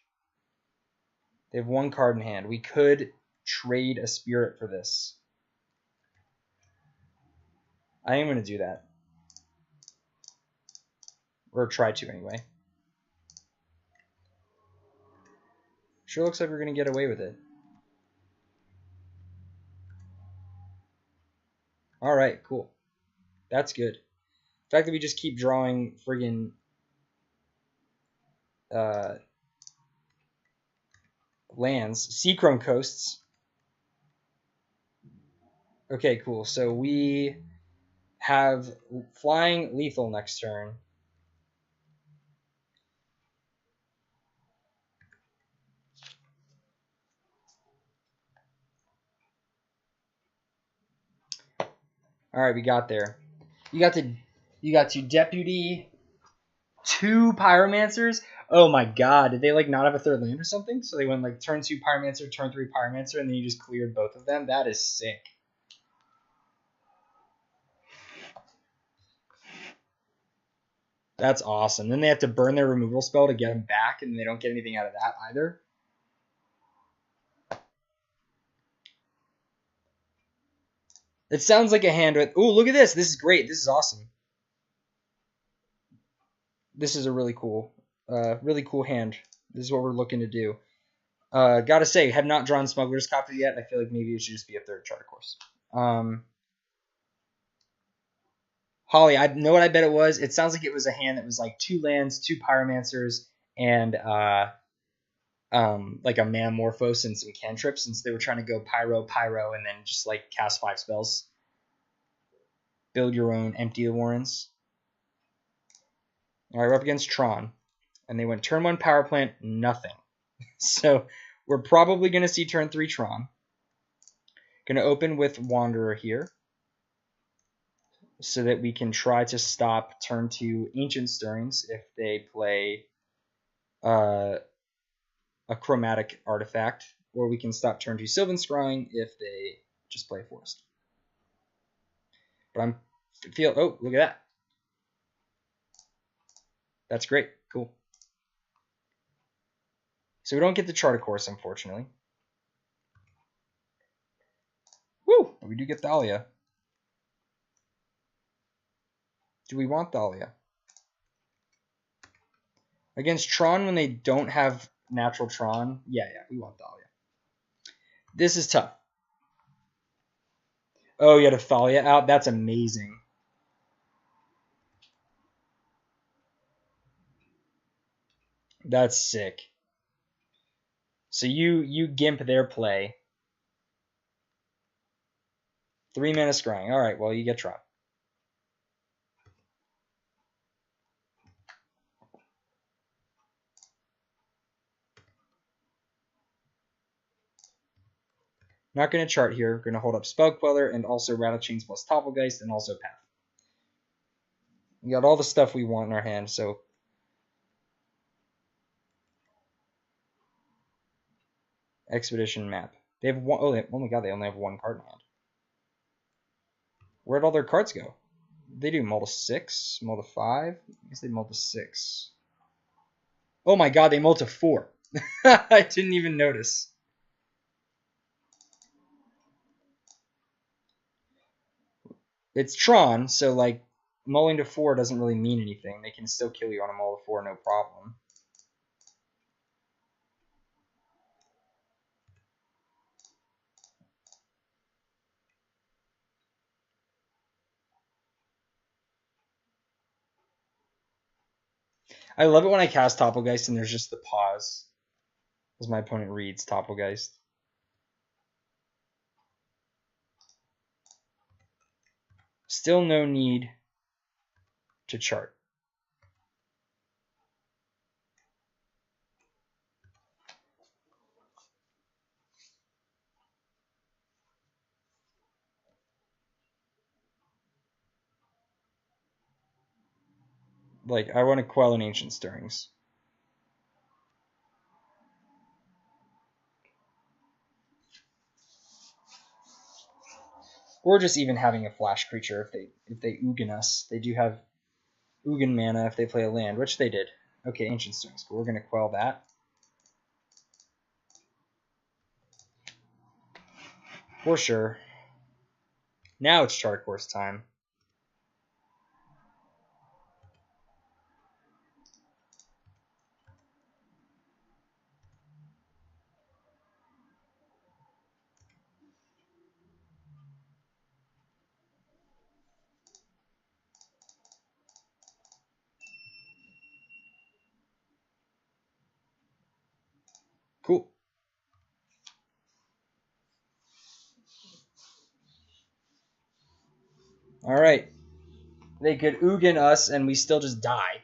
They have one card in hand. We could trade a spirit for this. I am going to do that. Or try to, anyway. Sure looks like we're going to get away with it. Alright, cool. That's good. The fact that we just keep drawing friggin' lands. Seachrome Coasts. Okay, cool. So we have flying lethal next turn. Alright, we got there. You got to deputy 2 Pyromancers. Oh my god, did they like not have a third land or something? So they went like turn 2 Pyromancer, turn 3 Pyromancer, and then you just cleared both of them? That is sick. That's awesome. Then they have to burn their removal spell to get them back, and they don't get anything out of that either. It sounds like a hand with... Ooh, look at this. This is great. This is awesome. This is a really cool hand. This is what we're looking to do. Gotta say, have not drawn Smuggler's Copter yet. I feel like maybe it should just be a third Charter Course. Holly, I know what I bet it was. It sounds like it was a hand that was like 2 lands, 2 Pyromancers, and like a Manamorphose and some cantrips, since they were trying to go Pyro, Pyro, and then just like cast 5 spells. Build your own Empty the Warrens. All right, we're up against Tron, and they went turn 1 Power Plant, nothing. So we're probably going to see turn 3 Tron. Going to open with Wanderer here, so that we can try to stop turn 2 Ancient Stirrings if they play a Chromatic Artifact, or we can stop turn 2 Sylvan Scrying if they just play Forest. But oh, look at that. That's great. Cool. So we don't get the Chart of Course, unfortunately. Woo! But we do get Thalia. Do we want Thalia? Against Tron, when they don't have natural Tron, yeah, we want Thalia. This is tough. Oh, you had a Thalia out? That's amazing. That's sick. So you gimp their play. 3 mana scrying. Alright, well, you get Tron. Not going to chart here. We're going to hold up Spell Queller and also Rattlechains plus Topplegeist and also Path. We got all the stuff we want in our hand, so... Expedition map. They have one... Oh my god, they only have 1 card in hand. Where'd all their cards go? They do mull to 6, mull to 5. I guess they mull to 6. Oh my god, they mull to 4. I didn't even notice. It's Tron, so like mulling to 4 doesn't really mean anything. They can still kill you on a mull to 4, no problem. I love it when I cast Topplegeist and there's just the pause as my opponent reads Topplegeist. Still no need to chart. Like, I want to quell an Ancient Stirrings. Or just even having a flash creature if they Ugin us. They do have Ugin mana if they play a land, which they did. Okay, Ancient Stirrings, but we're going to quell that. For sure. Now it's Chart Course time. Cool. Alright. They could Ugin us and we still just die.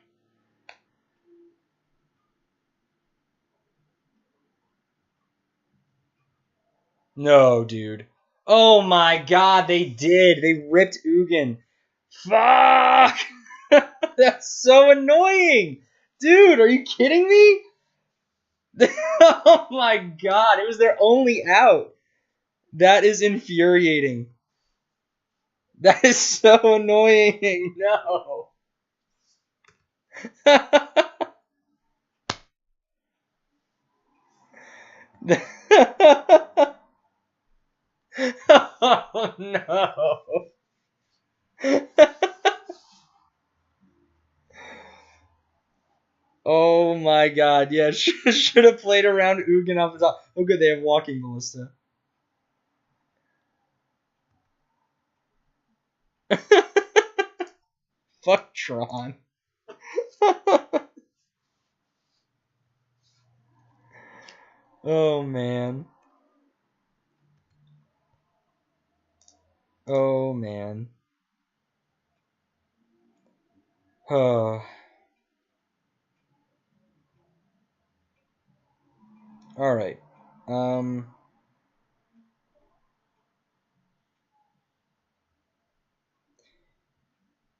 No, dude. Oh my god, they did. They ripped Ugin. Fuck! That's so annoying! Dude, are you kidding me? Oh my god, it was their only out. That is infuriating. That is so annoying. No. Oh no. Oh my god, yeah, should have played around Ugin off the top. Oh good, they have Walking Ballista. Fuck Tron. Oh, man. Oh, man. Oh. Alright.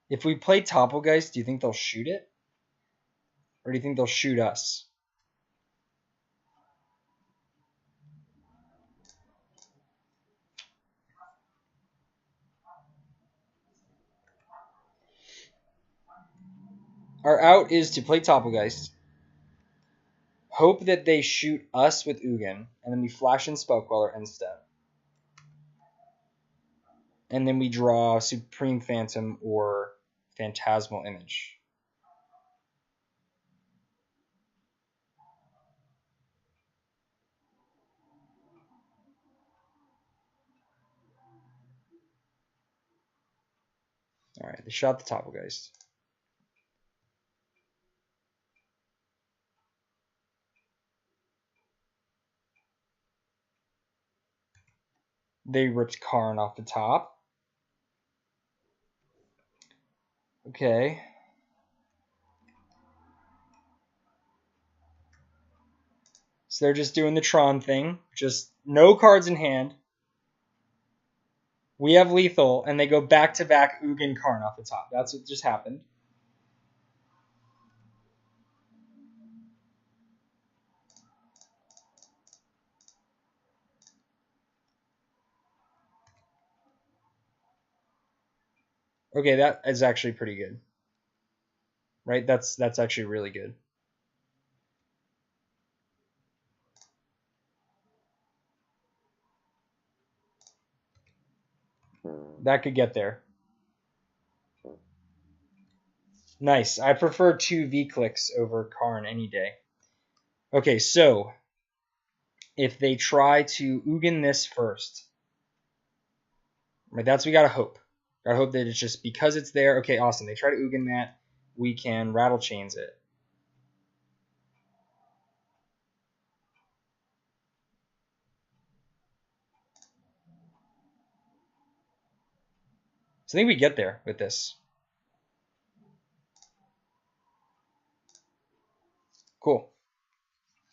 If we play Topplegeist, do you think they'll shoot it? Or do you think they'll shoot us? Our out is to play Topplegeist, hope that they shoot us with Ugin, and then we flash in Spell Queller instead. And then we draw Supreme Phantom or Phantasmal Image. Alright, they shot the Topplegeist. They ripped Karn off the top. Okay. So they're just doing the Tron thing. Just no cards in hand. We have lethal, and they go back-to-back Ugin Karn off the top. That's what just happened. Okay, that is actually pretty good. Right? That's actually really good. That could get there. Nice. I prefer 2 V-clicks over Karn any day. Okay, so if they try to Ugin this first, right, that's we gotta hope. Gotta hope that it's just because it's there. Okay, awesome. They try to Ugin that, we can Rattlechains it. So I think we get there with this. Cool.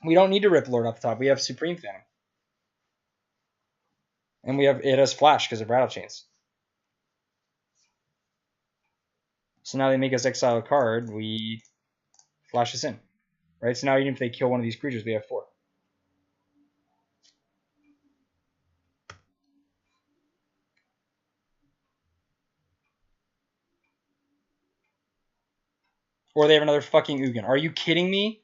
We don't need to rip Lord off the top. We have Supreme Phantom. And it has Flash because of Rattlechains. So now they make us exile a card. We flash this in. Right? So now even if they kill one of these creatures, we have 4. Or they have another fucking Ugin. Are you kidding me?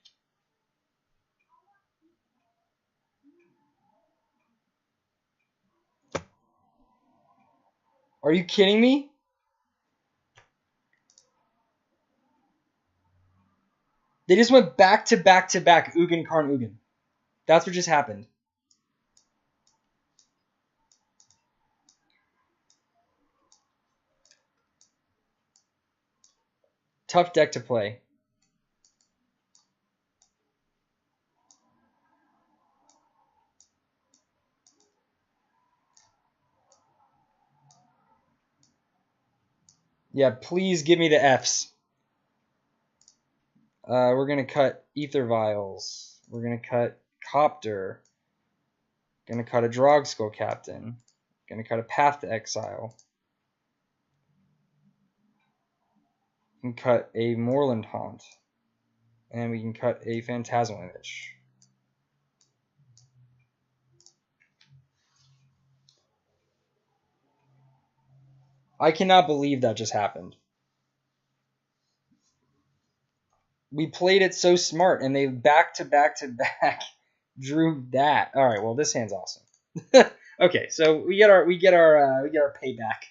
Are you kidding me? They just went back to back to back Ugin, Karn, Ugin. That's what just happened. Tough deck to play. Yeah, please give me the Fs. We're going to cut Aether Vials. We're going to cut Copter. Going to cut a Drogskol Captain. Going to cut a Path to Exile. We can cut a Moorland Haunt. And we can cut a Phantasmal Image. I cannot believe that just happened. We played it so smart, and they back to back to back drew that. All right, well this hand's awesome. Okay, so we get our payback.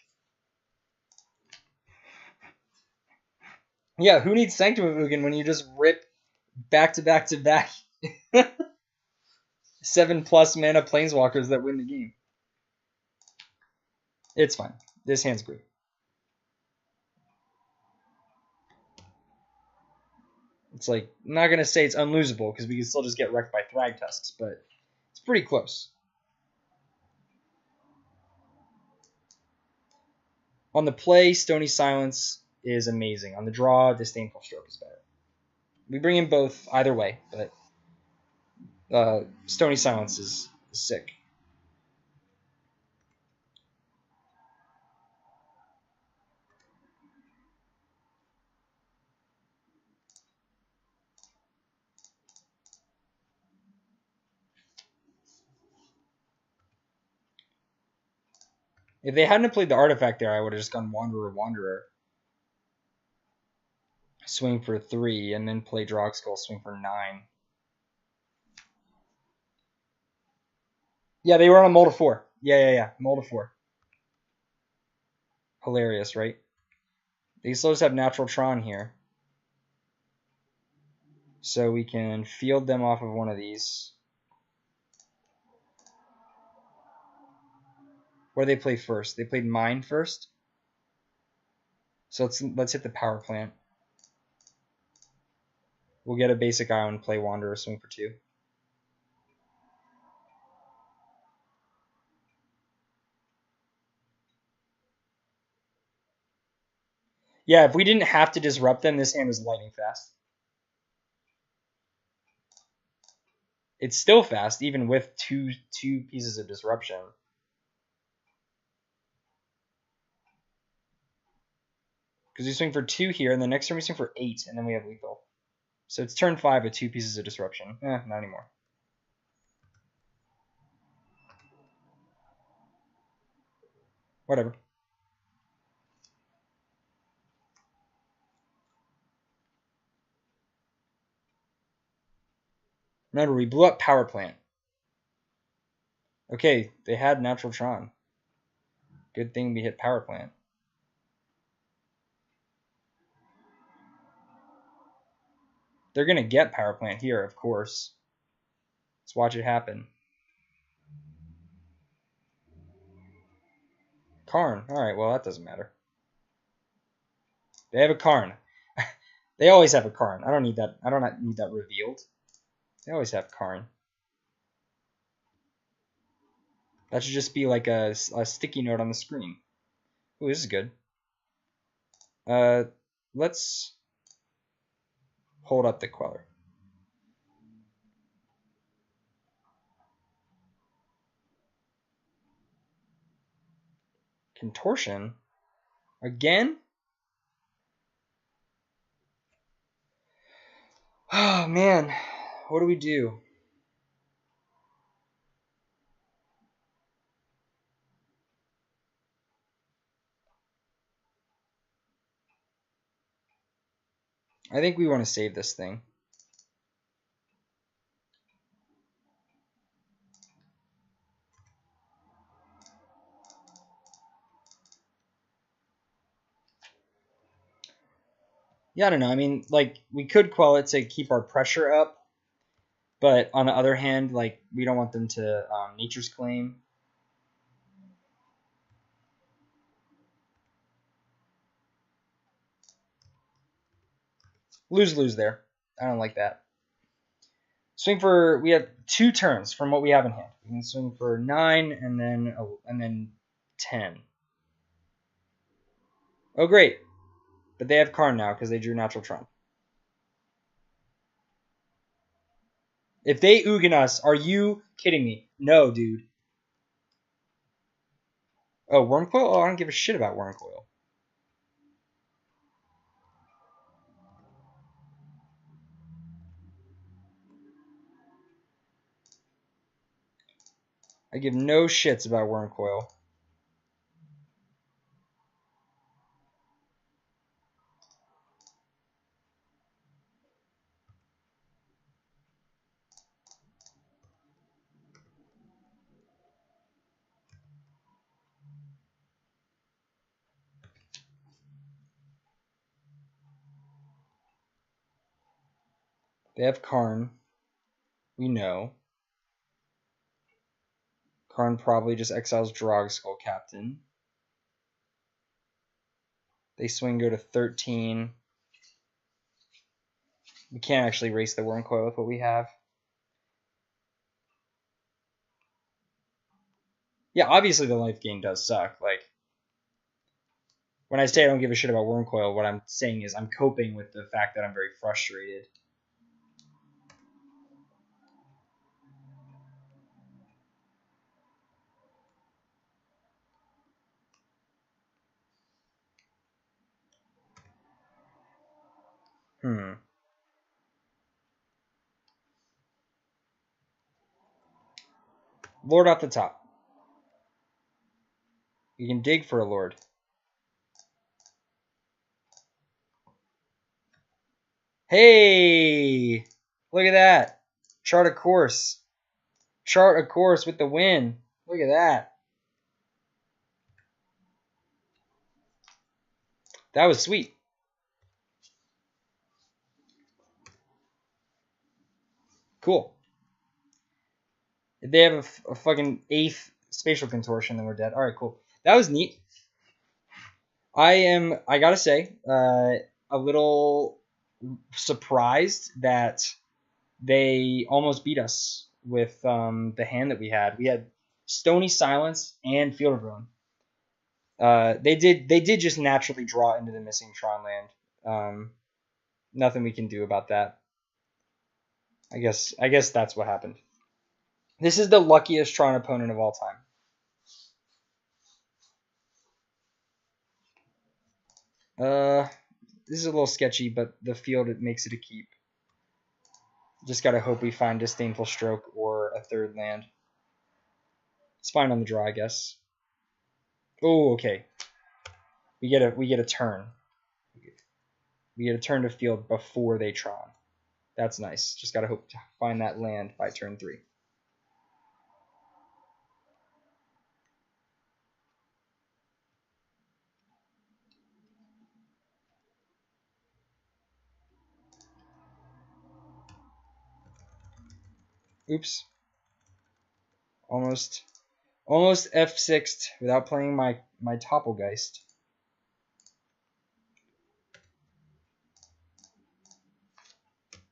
Yeah, who needs Sanctum of Ugin when you just rip back to back to back 7+ mana planeswalkers that win the game? It's fine. This hand's great. It's like, I'm not gonna say it's unlosable because we can still just get wrecked by Thragtusks, but It's pretty close. On the play, Stony Silence is amazing. On the draw, Disdainful Stroke is better. We bring in both either way, but Stony Silence is sick. If they hadn't played the artifact there, I would have just gone Wanderer. Swing for 3, and then play Drogskol, swing for 9. Yeah, they were on a mold of 4. Yeah. Mold of 4. Hilarious, right? They still just have natural Tron here. So we can field them off of one of these. What do they play first? They played Mine first. So let's hit the power plant. We'll get a basic island, play Wanderer, swing for 2. Yeah, if we didn't have to disrupt them, this hand was lightning fast. It's still fast, even with two pieces of disruption. Because we swing for 2 here, and the next turn we swing for 8, and then we have lethal. So it's turn 5 with 2 pieces of disruption. Not anymore. Whatever. Remember, we blew up power plant. Okay, they had natural Tron. Good thing we hit power plant. They're going to get power plant here, of course. Let's watch it happen. Karn. Alright, well, that doesn't matter. They have a Karn. They always have a Karn. I don't need that. I don't need that revealed. They always have Karn. That should just be like a sticky note on the screen. Ooh, this is good. Let's hold up the Queller. Contortion? Again? Oh, man. What do we do? I think we want to save this thing. Yeah, I don't know. I mean, like, we could quell it to keep our pressure up. But on the other hand, like, we don't want them to Nature's Claim. Lose there. I don't like that. Swing for, we have 2 turns from what we have in hand. We can swing for 9 and then 10. Oh, great. But they have Karn now because they drew Natural Tron. If they Ugin us, are you kidding me? No, dude. Oh, Wormcoil? Oh, I don't give a shit about Wormcoil. I give no shits about Wormcoil. They have Karn. We know. Karn probably just exiles Drogskol Captain. They swing, go to 13. We can't actually race the Wormcoil with what we have. Yeah, obviously the life gain does suck. Like, when I say I don't give a shit about Wormcoil, what I'm saying is I'm coping with the fact that I'm very frustrated. Lord off the top. You can dig for a Lord. Hey! Look at that. Chart a course. Chart a course with the win. Look at that. That was sweet. Cool. If they have a fucking 8th spatial contortion, then we're dead. Alright, cool. That was neat. I gotta say, a little surprised that they almost beat us with the hand that we had. We had Stony Silence and Field of Ruin. They did just naturally draw into the missing Tron land. Nothing we can do about that. I guess that's what happened. This is the luckiest Tron opponent of all time. This is a little sketchy, but the field, it makes it a keep. Just gotta hope we find Disdainful Stroke or a 3rd land. It's fine on the draw, I guess. Oh, okay. We get a turn. We get a turn to field before they Tron. That's nice. Just gotta hope to find that land by turn 3. Oops. Almost F6'd without playing my Topplegeist.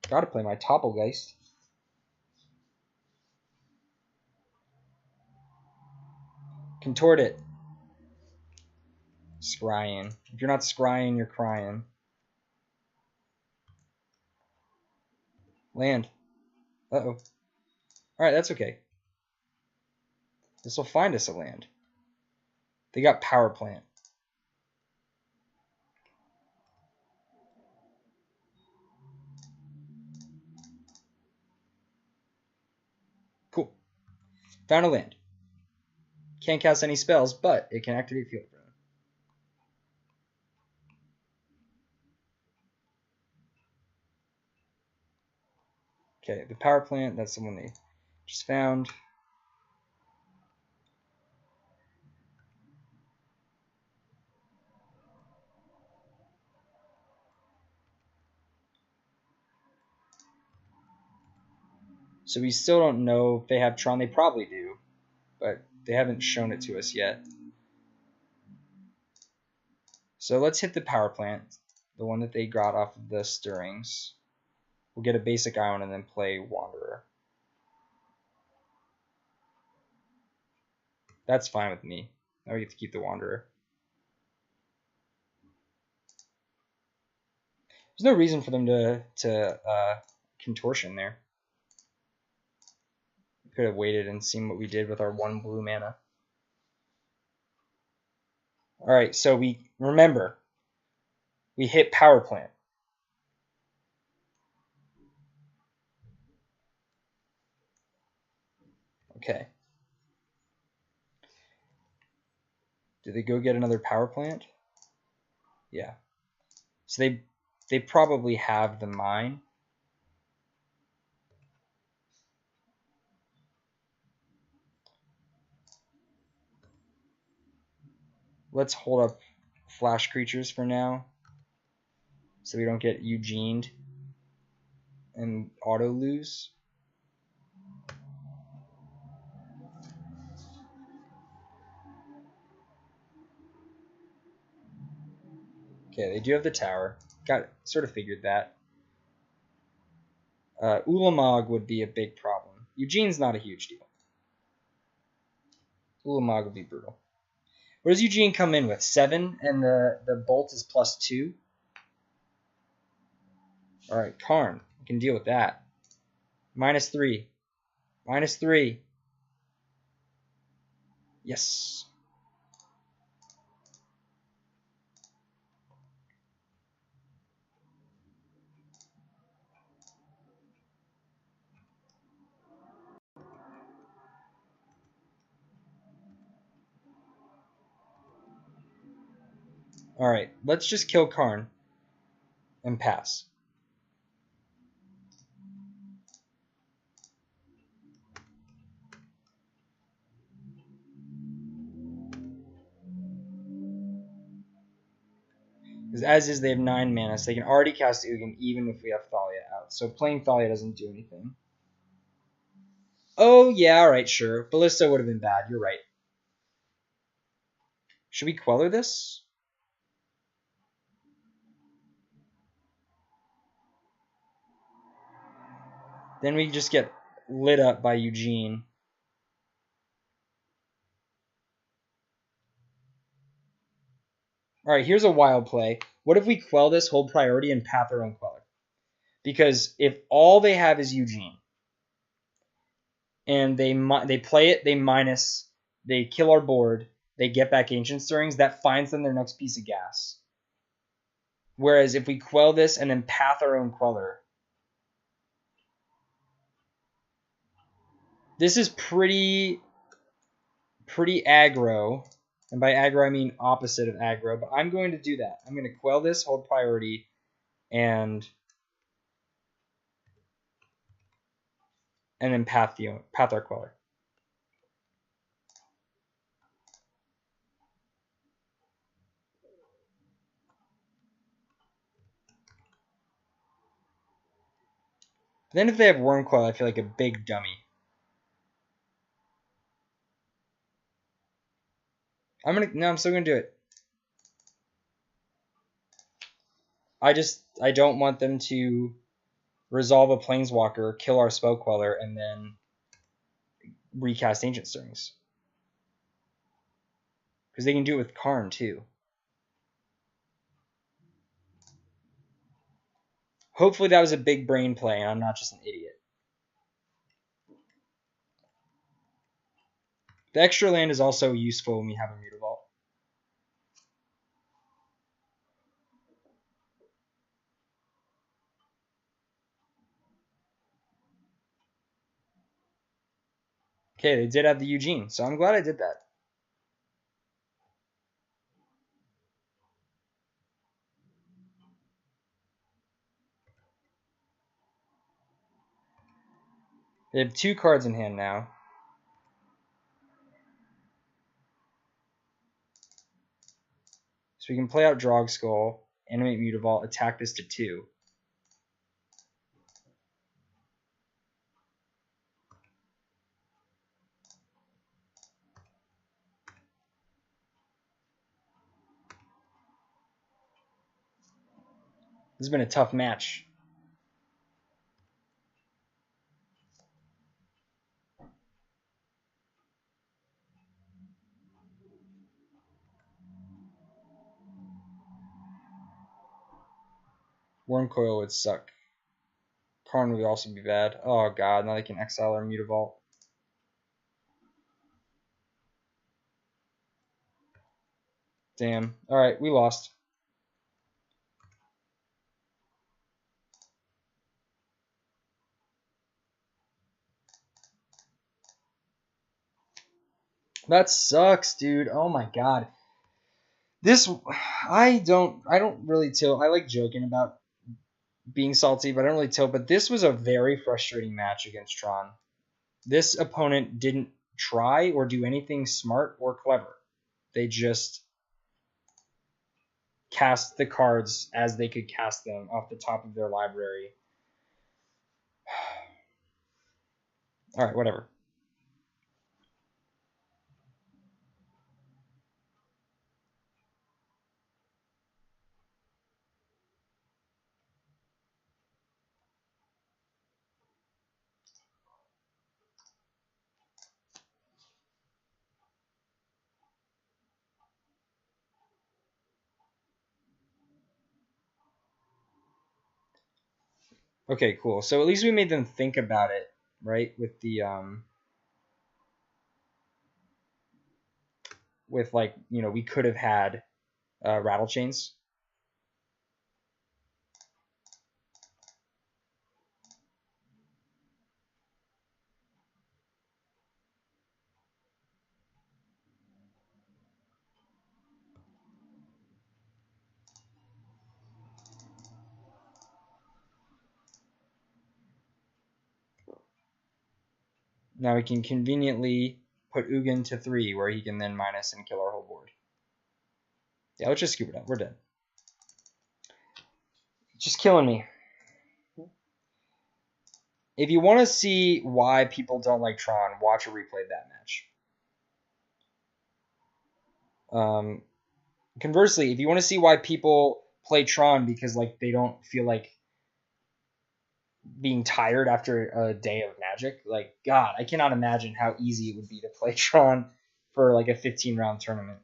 Gotta play my Topplegeist. Contort it. Scrying. If you're not scrying, you're crying. Land. Uh-oh. Alright, that's okay. This will find us a land. They got Power Plant. Cool. Found a land. Can't cast any spells, but it can activate Field of Ruin. Okay, the Power Plant, that's the one they just found. So we still don't know if they have Tron. They probably do, but they haven't shown it to us yet. So let's hit the Power Plant, the one that they got off of the Stirrings. We'll get a basic Ion and then play Wanderer. That's fine with me. Now we get to keep the Wanderer. There's no reason for them to contortion there. We could have waited and seen what we did with our 1 blue mana. Alright, so we remember, we hit Power Plant. Okay. Did they go get another Power Plant? Yeah. So they probably have the mine. Let's hold up flash creatures for now, so we don't get Eugened and auto lose. Okay, they do have the tower. Sort of figured that. Ulamog would be a big problem. Eugene's not a huge deal. Ulamog would be brutal. What does Eugene come in with? 7, and the bolt is +2. All right, Karn. We can deal with that. -3. -3. Yes. All right, let's just kill Karn and pass. Because as is, they have 9 mana, so they can already cast Ugin even if we have Thalia out. So playing Thalia doesn't do anything. Oh, yeah, alright, sure. Ballista would have been bad. You're right. Should we Queller this? Then we just get lit up by Eugene. Alright, here's a wild play. What if we Quell this, hold priority, and path our own Queller? Because if all they have is Eugene, and they play it, they kill our board, they get back Ancient Stirrings, that finds them their next piece of gas. Whereas if we Quell this and then path our own Queller, this is pretty aggro. And by aggro, I mean opposite of aggro. But I'm going to do that. I'm going to Quell this, hold priority, and then path our Queller. Then if they have Wormcoil, I feel like a big dummy. I'm still gonna do it. I don't want them to resolve a Planeswalker, kill our Spell Queller, and then recast Ancient Stirrings. Because they can do it with Karn too. Hopefully that was a big brain play and I'm not just an idiot. The extra land is also useful when we have a Mutavault. Okay, they did have the Eugene, so I'm glad I did that. They have 2 cards in hand now. So we can play out Drogskol, animate Mutavault, attack this to 2. This has been a tough match. Wormcoil would suck. Karn would also be bad. Oh god, now they can exile our Mutavault. Damn. Alright, we lost. That sucks, dude. Oh my god. This I don't really tilt. I like joking about being salty, but I don't really tilt. But this was a very frustrating match against Tron. This opponent didn't try or do anything smart or clever. They just cast the cards as they could cast them off the top of their library. Alright, whatever. Okay, cool. So at least we made them think about it, right? With the with like, you know, we could have had Rattlechains. Now we can conveniently put Ugin to 3, where he can then minus and kill our whole board. Yeah, let's just scoop it up. We're dead. Just killing me. If you want to see why people don't like Tron, watch a replay of that match. Conversely, if you want to see why people play Tron because like they don't feel like being tired after a day of Magic, like God, I cannot imagine how easy it would be to play Tron for like a 15-round tournament.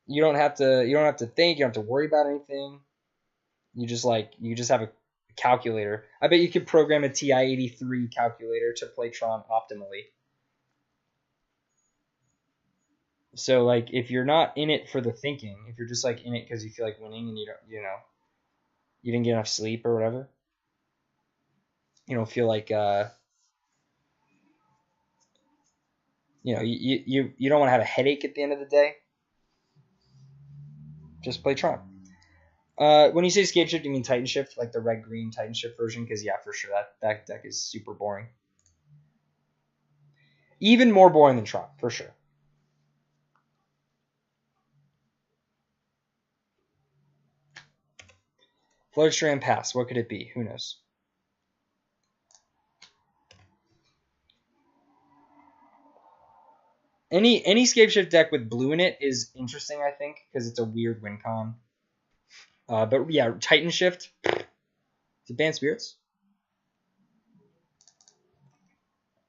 You don't have to think, you don't have to worry about anything. You just have a calculator. I bet you could program a TI-83 calculator to play Tron optimally. So like if you're not in it for the thinking, if you're just like in it because you feel like winning and you don't, you know, you didn't get enough sleep or whatever, you don't feel like you know, you don't want to have a headache at the end of the day, just play Tron. When you say Scape Shift, you mean Titan Shift, like the red-green Titan Shift version? Because yeah, for sure, that deck is super boring. Even more boring than Tron, for sure. Flooded Strand pass. What could it be? Who knows? Any Scape Shift deck with blue in it is interesting, I think, because it's a weird win con. But yeah, Titan Shift. Is it Bant Spirits?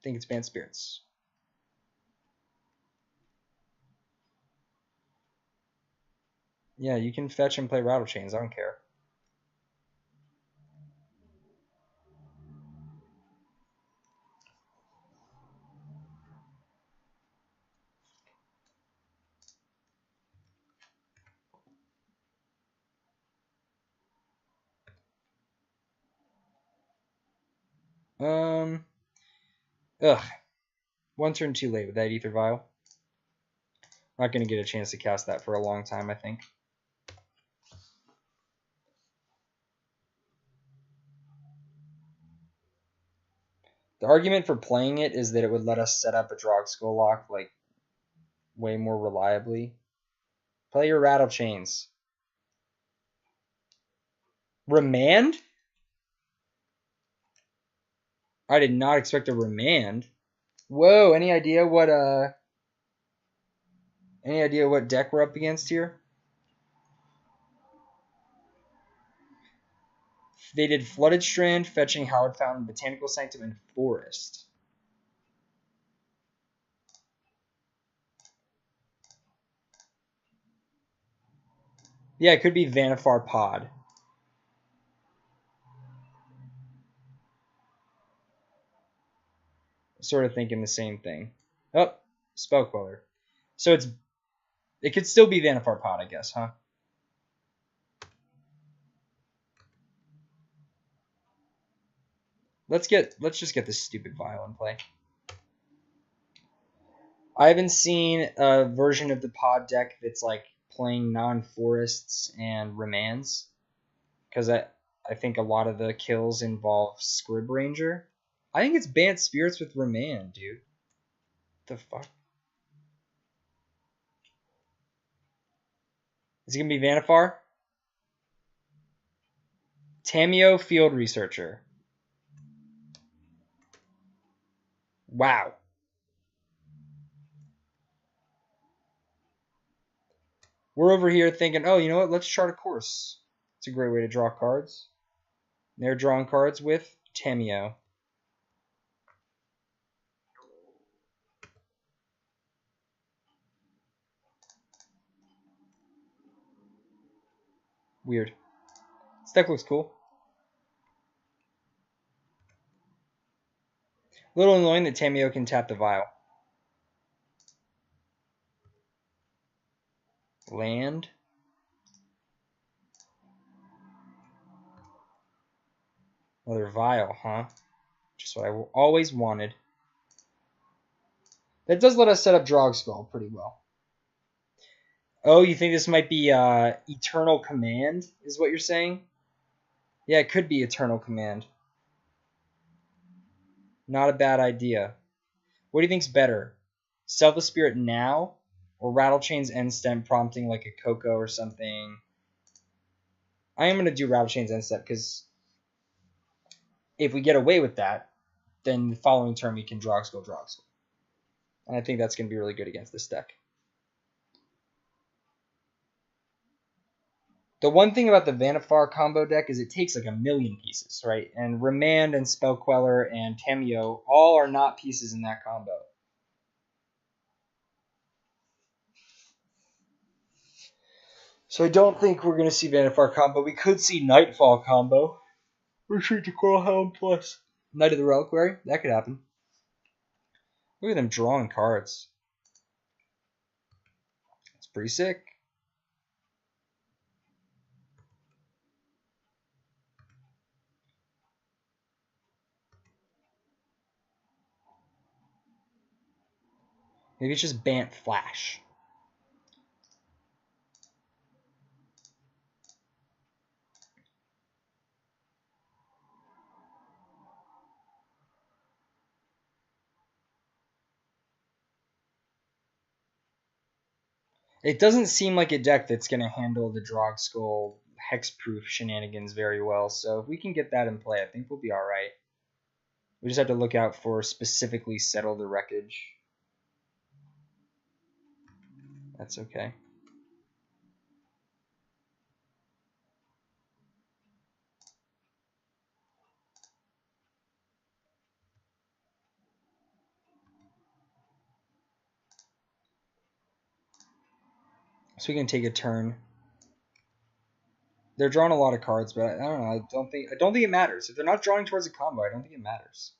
I think it's Bant Spirits. Yeah, you can fetch and play Rattlechains. I don't care. Ugh. One turn too late with that Aether Vial. Not going to get a chance to cast that for a long time, I think. The argument for playing it is that it would let us set up a Drogskol lock like way more reliably. Play your Rattlechains. Remand? I did not expect a remand. Whoa, any idea what deck we're up against here? They did Flooded Strand, fetching Hallowed Fountain, Botanical Sanctum, and Forest. Yeah, it could be Vannifar Pod. Sort of thinking the same thing. Oh, Spell Queller. So it could still be Vannifar Pod, I guess, huh? Let's just get this stupid vial in play. I haven't seen a version of the pod deck that's like playing non-forests and remands, because I think a lot of the kills involve Scrib Ranger. I think it's Bant Spirits with remand, dude. The fuck? Is it gonna be Vannifar? Tamiyo Field Researcher. Wow. We're over here thinking, oh, you know what? Let's chart a course. It's a great way to draw cards. They're drawing cards with Tamiyo. Weird. This deck looks cool. A little annoying that Tamiyo can tap the Vial. Land. Another Vial, huh? Just what I always wanted. That does let us set up Drogskol pretty well. Oh, you think this might be Eternal Command, is what you're saying? Yeah, it could be Eternal Command. Not a bad idea. What do you think's better? Selfless Spirit now? Or Rattlechains End Step prompting like a Coco or something? I am going to do Rattlechains End Step because if we get away with that, then the following turn we can Drogskol. And I think that's going to be really good against this deck. The one thing about the Vannifar combo deck is it takes like a million pieces, right? And Remand and Spell Queller and Tamiyo all are not pieces in that combo. So I don't think we're going to see Vannifar combo. We could see Nightfall combo. Retreat to Coilhelm plus Knight of the Reliquary. That could happen. Look at them drawing cards. It's pretty sick. Maybe it's just Bant Flash. It doesn't seem like a deck that's going to handle the Drogskol hexproof shenanigans very well. So if we can get that in play, I think we'll be alright. We just have to look out for specifically Settle the Wreckage. That's okay. So we can take a turn. They're drawing a lot of cards, but I don't know. I don't think it matters. If they're not drawing towards a combo, I don't think it matters.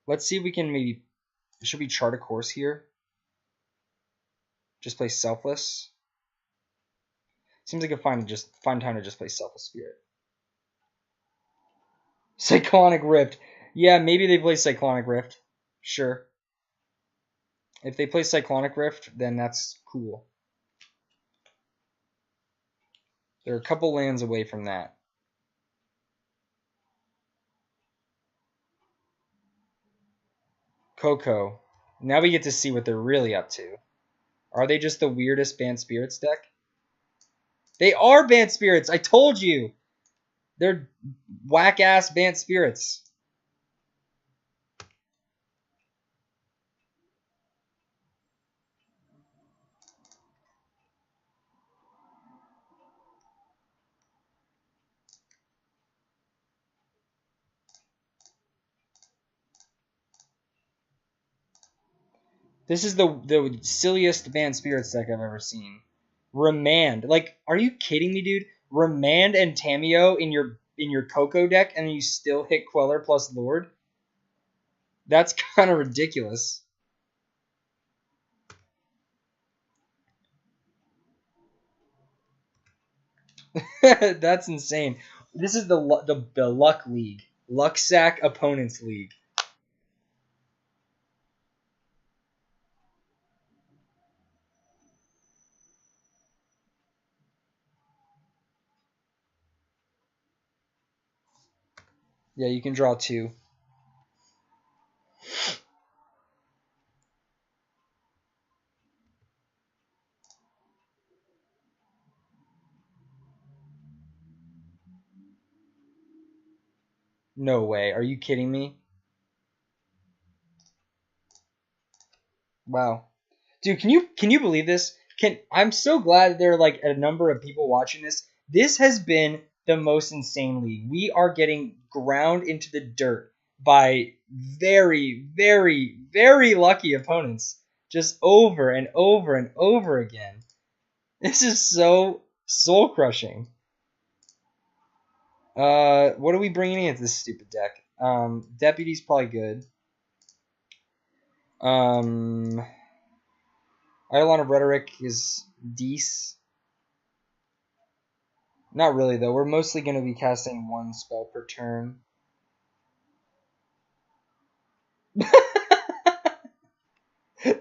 Let's see if we can maybe. Should we chart a course here? Just play Selfless. Seems like a fine time to just play Selfless Spirit. Cyclonic Rift. Yeah, maybe they play Cyclonic Rift. Sure. If they play Cyclonic Rift, then that's cool. They're a couple lands away from that. Coco. Now we get to see what they're really up to. Are they just the weirdest Bant Spirits deck? They are Bant Spirits! I told you! They're whack-ass Bant Spirits. This is the silliest Bant Spirits deck I've ever seen. Remand. Like, are you kidding me, dude? Remand and Tamiyo in your Coco deck, and then you still hit Queller plus Lord? That's kind of ridiculous. That's insane. This is the Luck League. Luck Sack Opponents League. Yeah, you can draw 2. No way. Are you kidding me? Wow. Dude, can you believe this? I'm so glad there are like a number of people watching this. This has been the most insane league. We are getting ground into the dirt by very, very, very lucky opponents just over and over and over again. This is so soul crushing. What are we bringing into this stupid deck? Deputy's probably good. Eidolon of Rhetoric is decent. Not really, though. We're mostly going to be casting one spell per turn.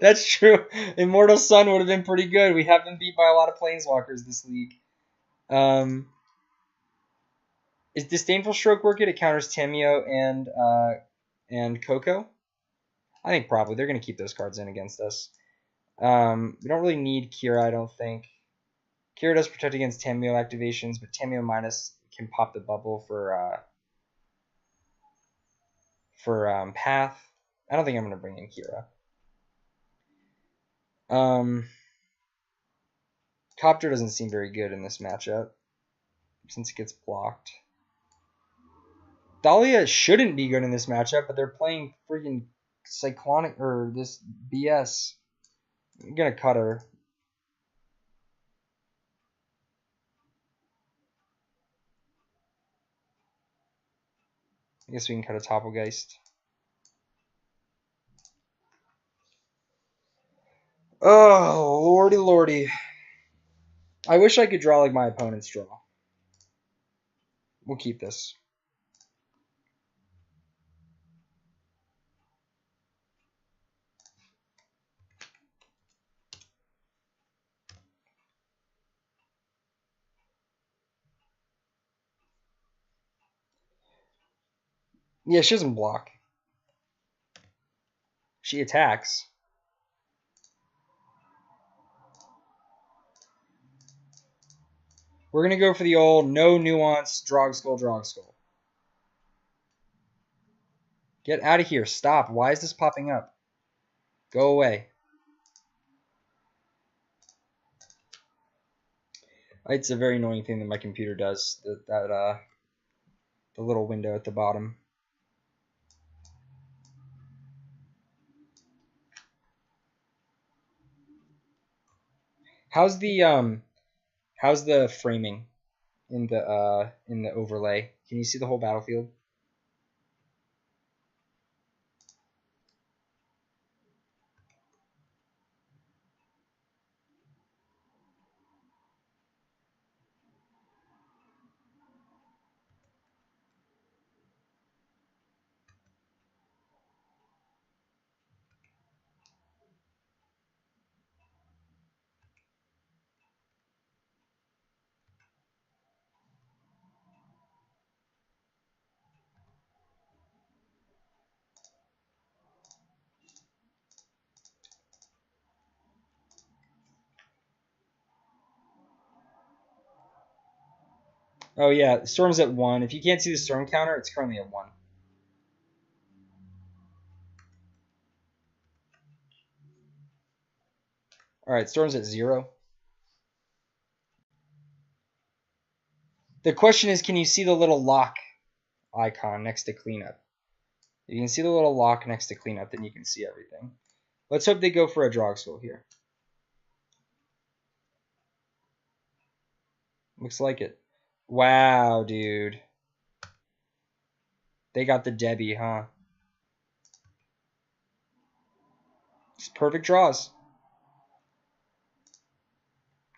That's true. Immortal Sun would have been pretty good. We have been beat by a lot of Planeswalkers this league. Is Disdainful Stroke working? It counters Tamiyo and Coco. I think probably. They're going to keep those cards in against us. We don't really need Kira, I don't think. Kira does protect against Tamiyo activations, but Tamiyo minus can pop the bubble for Path. I don't think I'm going to bring in Kira. Copter doesn't seem very good in this matchup since it gets blocked. Thalia shouldn't be good in this matchup, but they're playing freaking Cyclonic or this BS. I'm gonna cut her. I guess we can cut a Topplegeist. Oh, lordy lordy. I wish I could draw like my opponent's draw. We'll keep this. Yeah, she doesn't block. She attacks. We're going to go for the old no nuance Drogskol. Get out of here. Stop. Why is this popping up? Go away. It's a very annoying thing that my computer does. The little window at the bottom. How's the framing in the overlay? Can you see the whole battlefield? Oh yeah, Storm's at 1. If you can't see the Storm counter, it's currently at 1. Alright, Storm's at 0. The question is, can you see the little lock icon next to cleanup? If you can see the little lock next to cleanup, then you can see everything. Let's hope they go for a Drogskol here. Looks like it. Wow, dude. They got the Debbie, huh? Just perfect draws.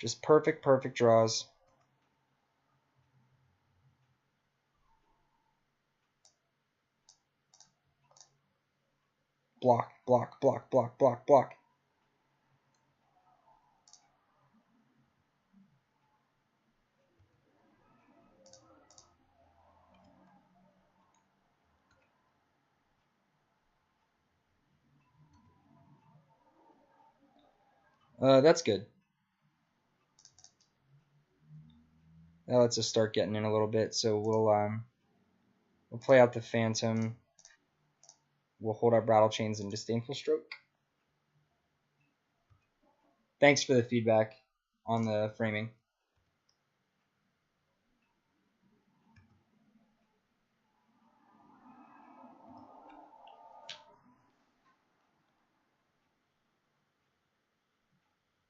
Just perfect draws. Block, block, block, block, block, block. That's good. That lets us start getting in a little bit, so we'll play out the Phantom. We'll hold up Rattlechains and Disdainful Stroke. Thanks for the feedback on the framing.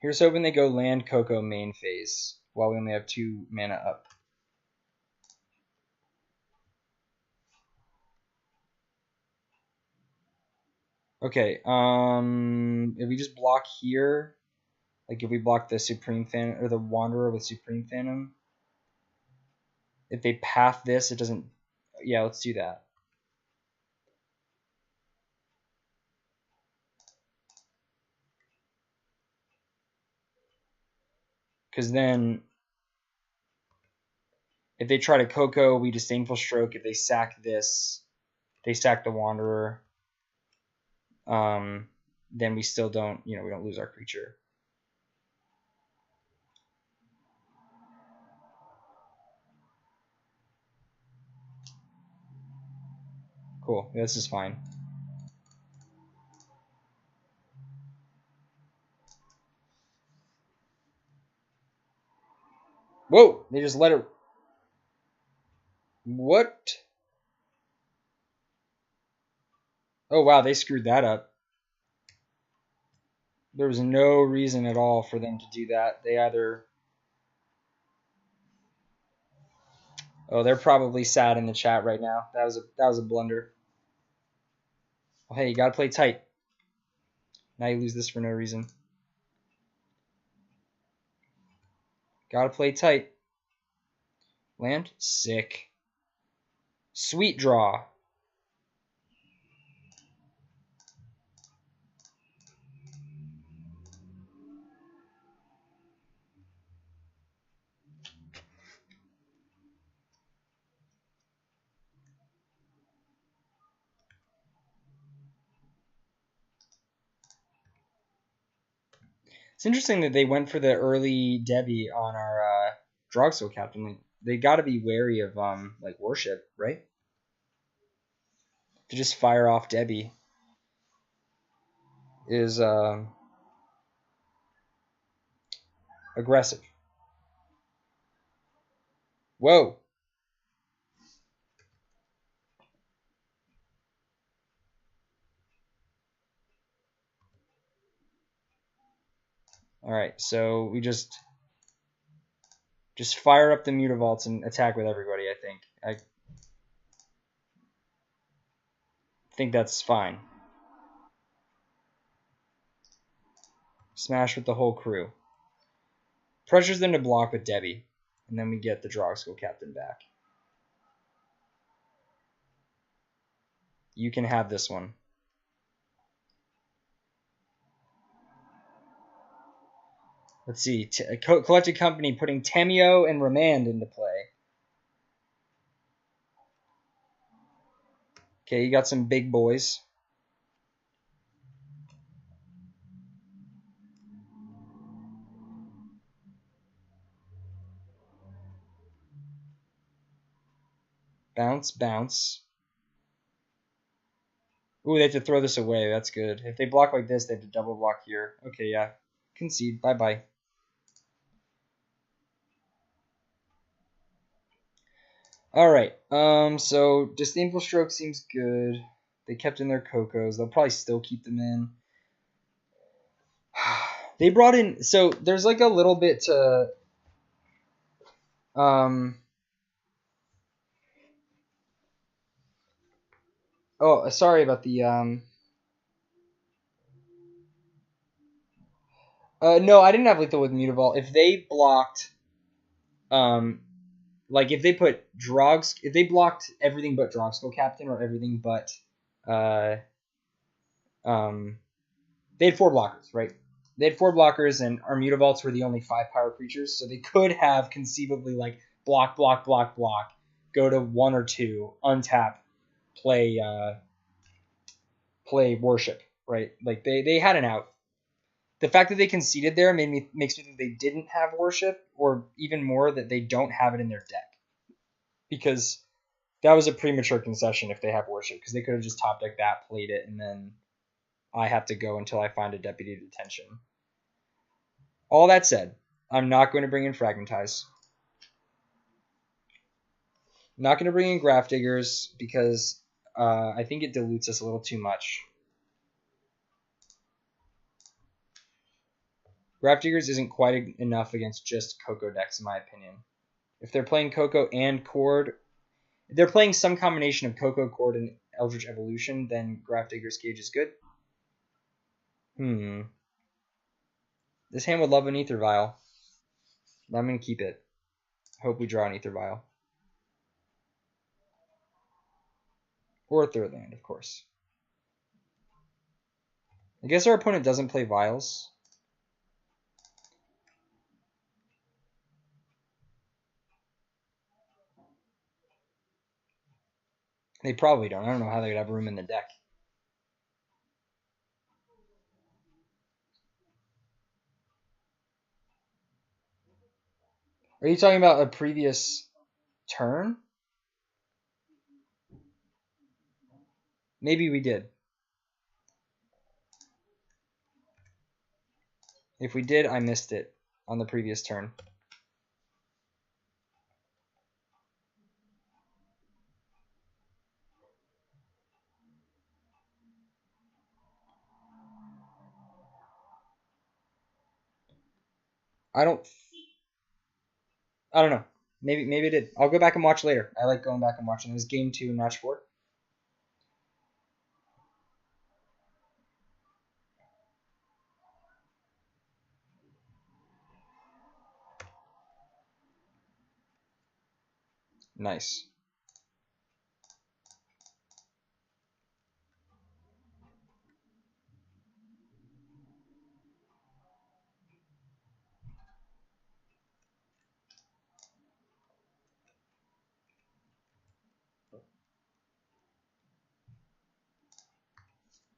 Here's hoping they go land Coco main phase while we only have 2 mana up. Okay, if we just block here, like if we block the Supreme Phantom, or the Wanderer with Supreme Phantom, if they path this, it doesn't, yeah, let's do that. Because then, if they try to Coco, we Disdainful Stroke. If they sack this, they sack the Wanderer. Then we still don't, we don't lose our creature. Cool, this is fine. Whoa, they just let it. What? Oh wow, they screwed that up. There was no reason at all for them to do that. They either... Oh, they're probably sad in the chat right now. That was a blunder. Well, hey, you gotta play tight. Now you lose this for no reason. Gotta play tight. Land? Sick. Sweet draw. It's interesting that they went for the early Debbie on our Drogskol Captain. Like, they got to be wary of like worship, right? To just fire off Debbie is aggressive. Whoa. All right, so we just fire up the Mutavaults and attack with everybody. I think that's fine. Smash with the whole crew. Pressures them to block with Debbie, and then we get the Drogskol Captain back. You can have this one. Let's see. Collected Company putting Temio and Remand into play. Okay, you got some big boys. Bounce, bounce. Ooh, they have to throw this away. That's good. If they block like this, they have to double block here. Okay, yeah. Concede. Bye-bye. Alright. So Disdainful Stroke seems good. They kept in their Cocos. They'll probably still keep them in. They brought in... So there's like a little bit to... Oh, sorry about the... No, I didn't have lethal with Mutavault. If they blocked... Like if they put if they blocked everything but Drogskol Captain or everything but... they had 4 blockers, right? They had 4 blockers, and our Mutavaults were the only 5 power creatures, so they could have conceivably like block, block, block, block, go to 1 or 2, untap, play worship, right? Like they had an out. The fact that they conceded there makes me think they didn't have worship, or even more that they don't have it in their deck, because that was a premature concession if they have worship, because they could have just top decked that, played it, and then I have to go until I find a Deputy of Detention. All that said, I'm not going to bring in Fragmentize. I'm not going to bring in Grafdiggers because I think it dilutes us a little too much. Grafdiggers isn't quite enough against just Coco decks, in my opinion. If they're playing Coco and Cord, if they're playing some combination of Coco, Cord, and Eldritch Evolution, then Grafdigger's Cage is good. This hand would love an Aether Vial. I'm going to keep it. Hope we draw an Aether Vial. Or a third land, of course. I guess our opponent doesn't play Vials. They probably don't. I don't know how they would have room in the deck. Are you talking about a previous turn? Maybe we did. If we did, I missed it on the previous turn. I don't know. Maybe it did. I'll go back and watch later. I like going back and watching. It was game 2, match 4. Nice.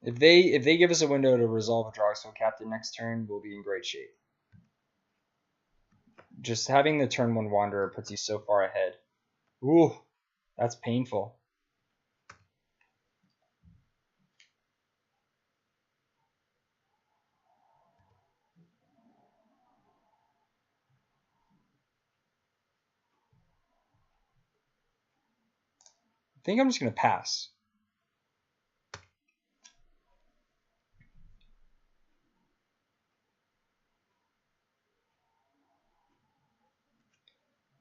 If they give us a window to resolve a Drogskol Captain next turn, we'll be in great shape. Just having the turn 1 Wanderer puts you so far ahead. Ooh, that's painful. I think I'm just going to pass.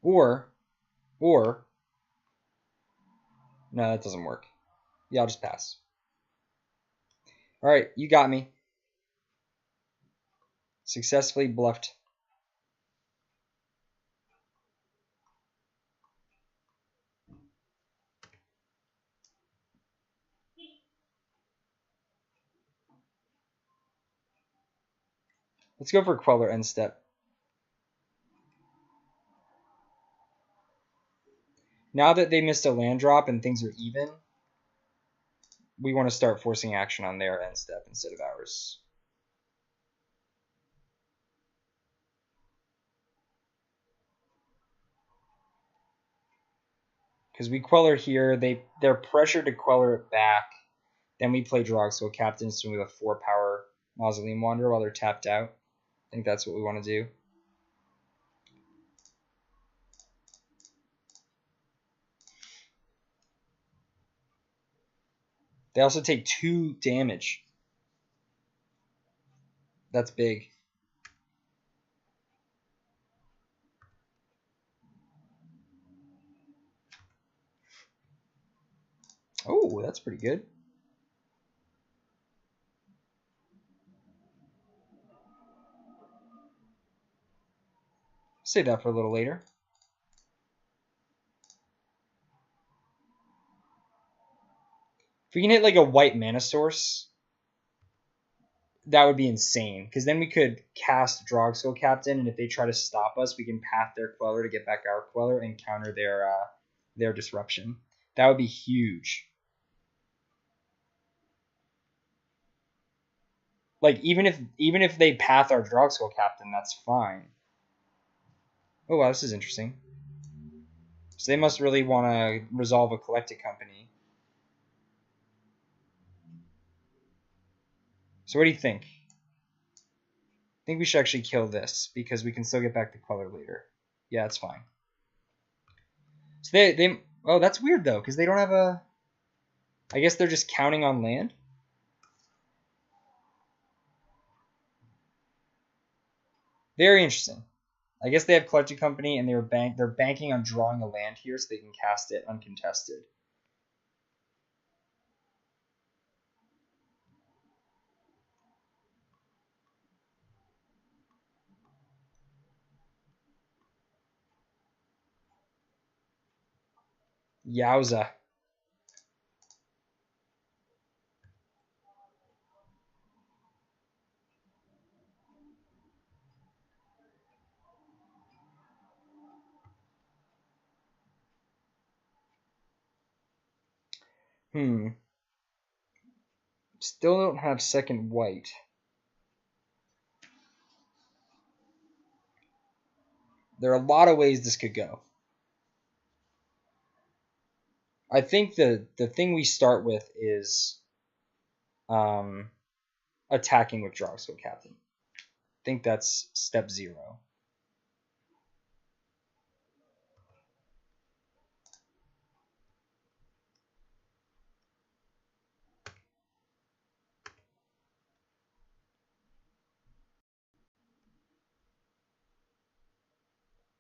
Or, no, that doesn't work. Yeah, I'll just pass. All right, you got me. Successfully bluffed. Let's go for Queller end step. Now that they missed a land drop and things are even, we want to start forcing action on their end step instead of ours. Because we Queller here, they're pressured to Queller it back. Then we play Drogskol Captain, so we have a 4-power Mausoleum Wanderer while they're tapped out. I think that's what we want to do. They also take 2 damage. That's big. Oh, that's pretty good. Save that for a little later. If we can hit like a white mana source, that would be insane. Because then we could cast Drogskol Captain, and if they try to stop us, we can path their Queller to get back our Queller and counter their disruption. That would be huge. Like even if they path our Drogskol Captain, that's fine. Oh wow, this is interesting. So they must really want to resolve a Collected Company. So what do you think? I think we should actually kill this because we can still get back the Queller later. Yeah, it's fine. So they oh, that's weird though, because they don't have a. I guess they're just counting on land. Very interesting. I guess they have Collected Company and they're banking on drawing a land here so they can cast it uncontested. Yowza. Still don't have second white. There are a lot of ways this could go. I think the thing we start with is attacking with Drogskol Captain. I think that's step 0.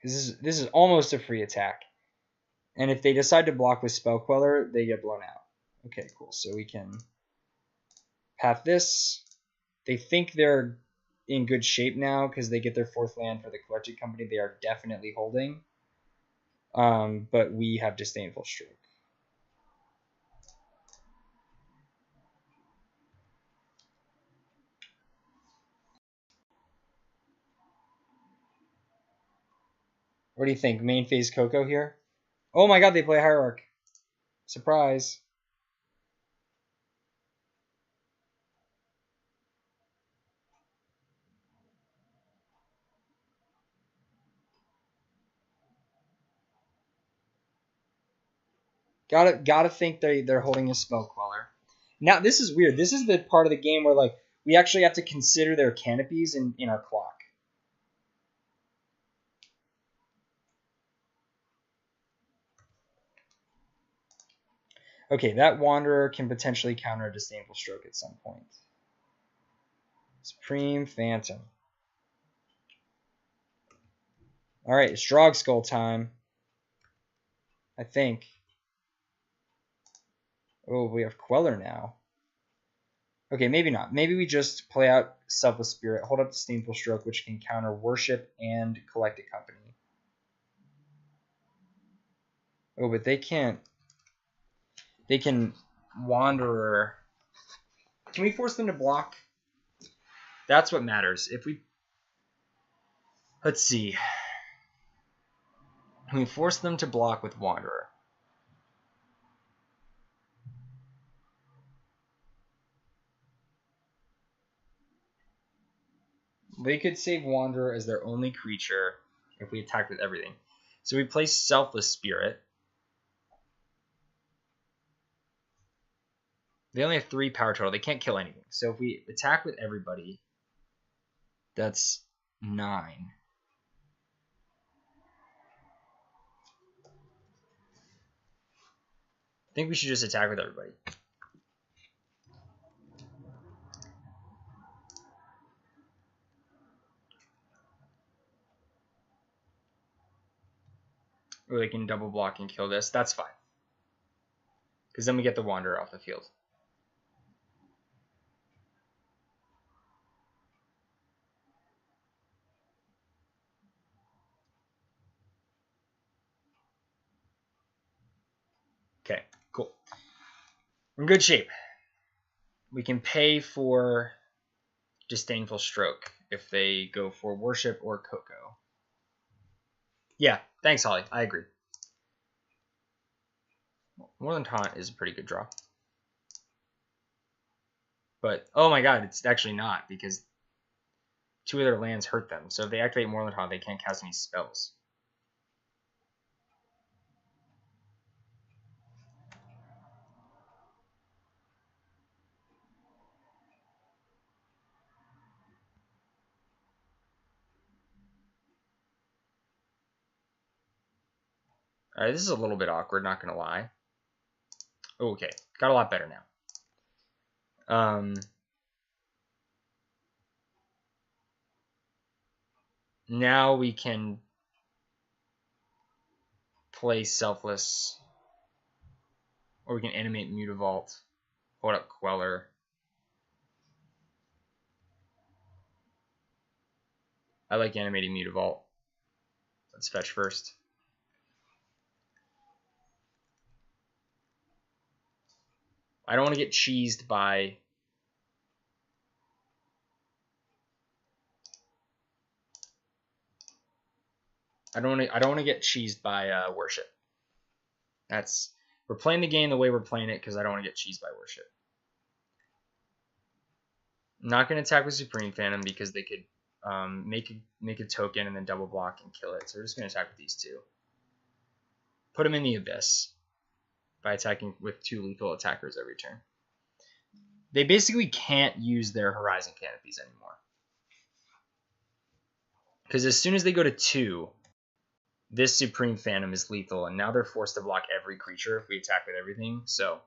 This is almost a free attack. And if they decide to block with Spell Queller, they get blown out. Okay, cool. So we can path this. They think they're in good shape now because they get their 4th land for the Collected Company. They are definitely holding. But we have Disdainful Stroke. What do you think? Main phase Coco here? Oh my god, they play Hierarch. Surprise. Gotta think they're holding a Spell Queller. Now this is weird. This is the part of the game where like we actually have to consider their canopies in our clock. Okay, that Wanderer can potentially counter a Disdainful Stroke at some point. Supreme Phantom. Alright, it's Drogskol time. I think. Oh, we have Queller now. Okay, maybe not. Maybe we just play out Selfless Spirit, hold up Disdainful Stroke, which can counter Worship and Collected Company. Oh, but they can't. They can Wanderer. Can we force them to block? That's what matters. If we... Let's see. Can we force them to block with Wanderer? They could save Wanderer as their only creature if we attack with everything. So we play Selfless Spirit. They only have 3 power total. They can't kill anything. So if we attack with everybody, that's 9. I think we should just attack with everybody. Or they can double block and kill this. That's fine. Because then we get the Wanderer off the field. Okay, cool. We're in good shape. We can pay for Disdainful Stroke if they go for Worship or Coco. Yeah, thanks, Holly. I agree. Moorland Haunt is a pretty good draw. But, oh my god, it's actually not, because 2 of their lands hurt them. So if they activate Moorland Haunt, they can't cast any spells. Alright, this is a little bit awkward, not gonna lie. Okay, got a lot better now. Now we can play Selfless, or we can animate Mutavault, hold up Queller. I like animating Mutavault. Let's fetch first. I don't want to get cheesed by... I don't want to get cheesed by worship. We're playing the game the way we're playing it because I don't want to get cheesed by worship. I'm not going to attack with Supreme Phantom because they could make a token and then double block and kill it. So we're just going to attack with these two. Put them in the abyss by attacking with 2 lethal attackers every turn. They basically can't use their Horizon Canopies anymore. Because as soon as they go to 2, this Supreme Phantom is lethal, and now they're forced to block every creature if we attack with everything. So,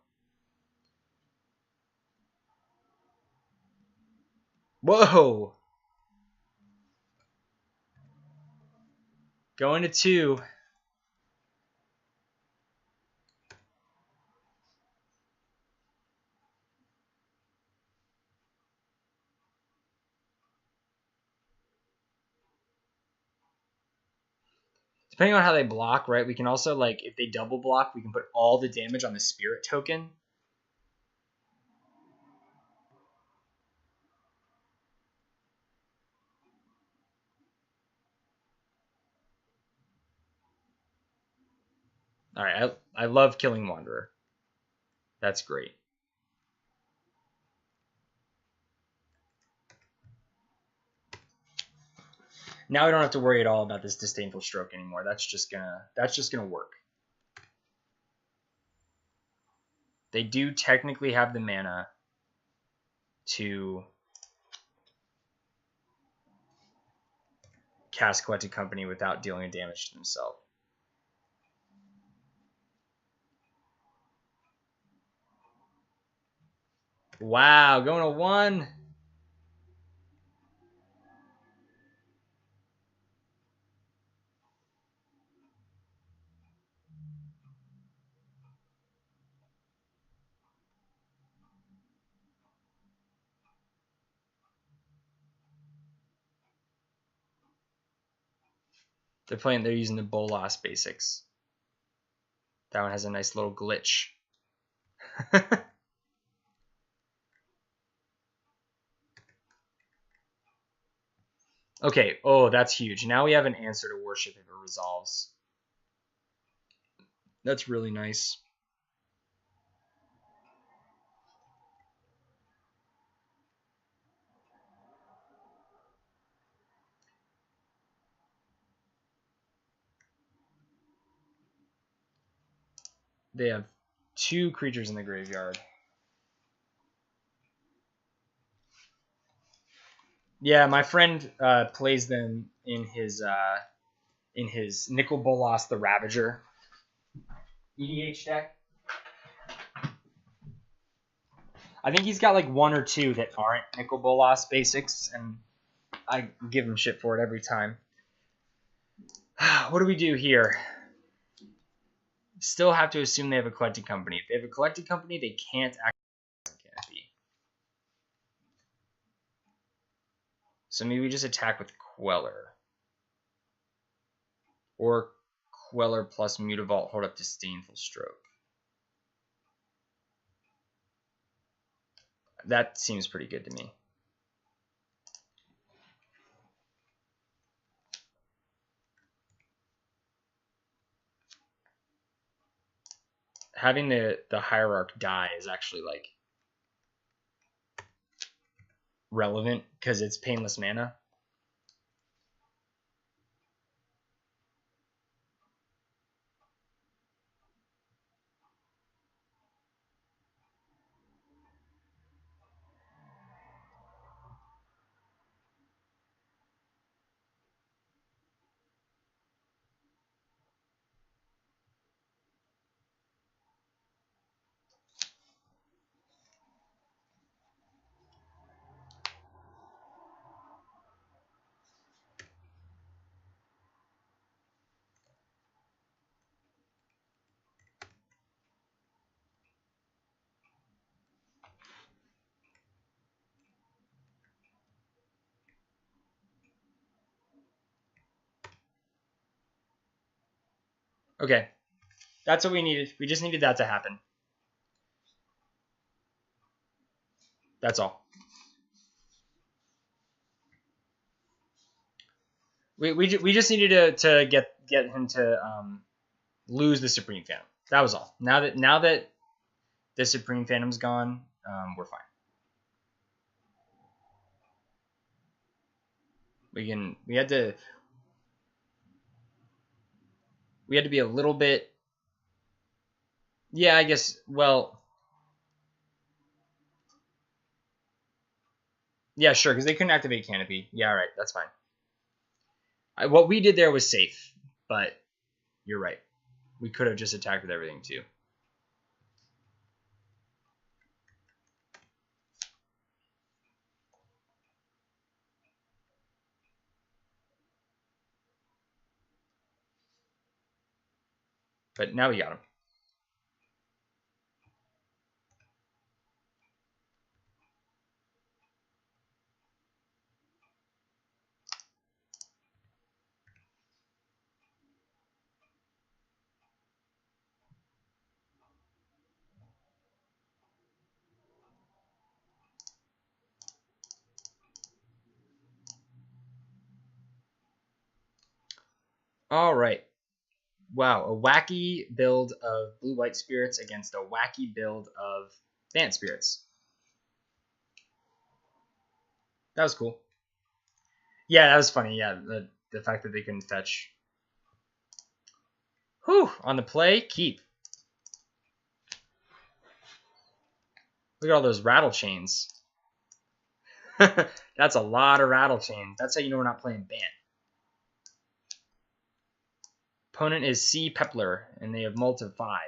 whoa! Going to 2. Depending on how they block, right, we can also, like, if they double block, we can put all the damage on the Spirit token. Alright, I love killing Wanderer. That's great. Now we don't have to worry at all about this Disdainful Stroke anymore. That's just gonna work. They do technically have the mana to cast Collected Company without dealing damage to themselves. Wow, going to 1. They're using the Bolas basics. That one has a nice little glitch. Okay, oh, that's huge. Now we have an answer to worship if it resolves. That's really nice. They have 2 creatures in the graveyard. Yeah, my friend plays them in his Nicol Bolas the Ravager EDH deck. I think he's got like 1 or 2 that aren't Nicol Bolas basics, and I give him shit for it every time. What do we do here? Still have to assume they have a Collected Company. If they have a Collected Company, they can't activate Canopy. So maybe we just attack with Queller. Or Queller plus Mutavault hold up Disdainful Stroke. That seems pretty good to me. Having the Hierarch die is actually like relevant because it's painless mana. Okay, that's what we needed. We just needed that to happen. That's all. We just needed to get him to lose the Supreme Phantom. That was all. Now that the Supreme Phantom's gone, we're fine. We had to be a little bit. Yeah, I guess. Well, yeah, sure, because they couldn't activate Canopy. Yeah, all right, that's fine. What we did there was safe, but you're right. We could have just attacked with everything too. But now we got him. All right. Wow, a wacky build of blue-white spirits against a wacky build of Bant spirits. That was cool. Yeah, that was funny. Yeah, the fact that they couldn't fetch. Whew, on the play, keep. Look at all those Rattlechains. That's a lot of Rattlechains. That's how you know we're not playing Bant. Opponent is C. Pepler, and they have Mult of 5.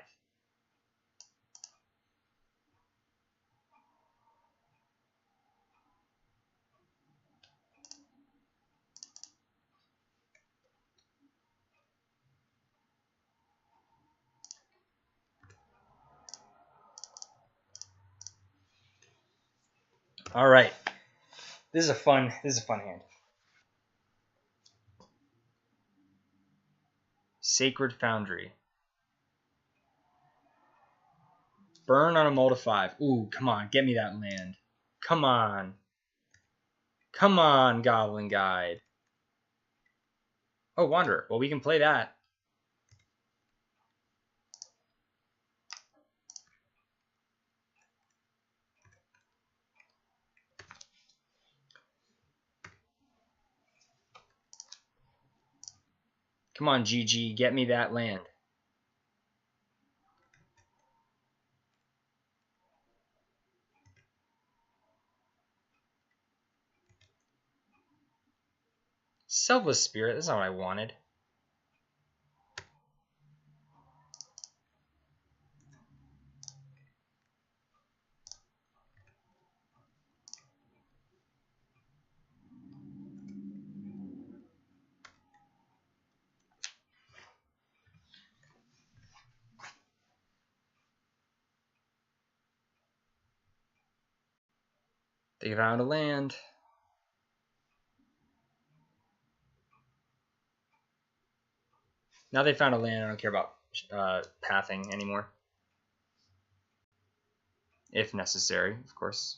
All right. This is a fun hand. Sacred Foundry. Burn on a Mult of 5. Ooh, come on, get me that land. Come on. Come on, Goblin Guide. Oh, Wanderer. Well, we can play that. Come on, GG, get me that land. Selfless Spirit, that's not what I wanted. They found a land. Now they found a land, I don't care about pathing anymore. If necessary, of course.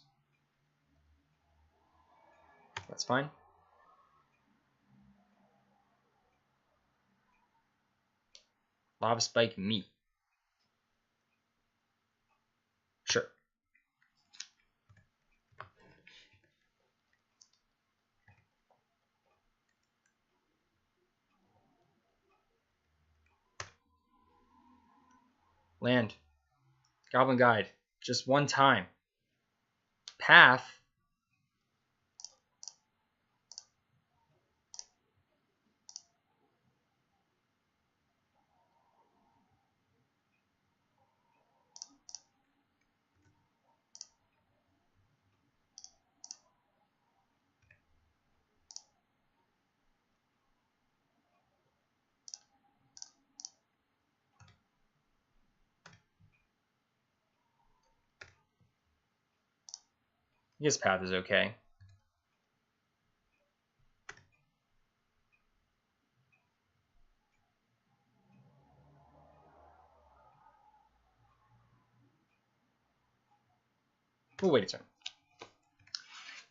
That's fine. Lava Spike me. Sure. Land. Goblin Guide. Just one time. Path. I guess path is okay. We'll wait a turn.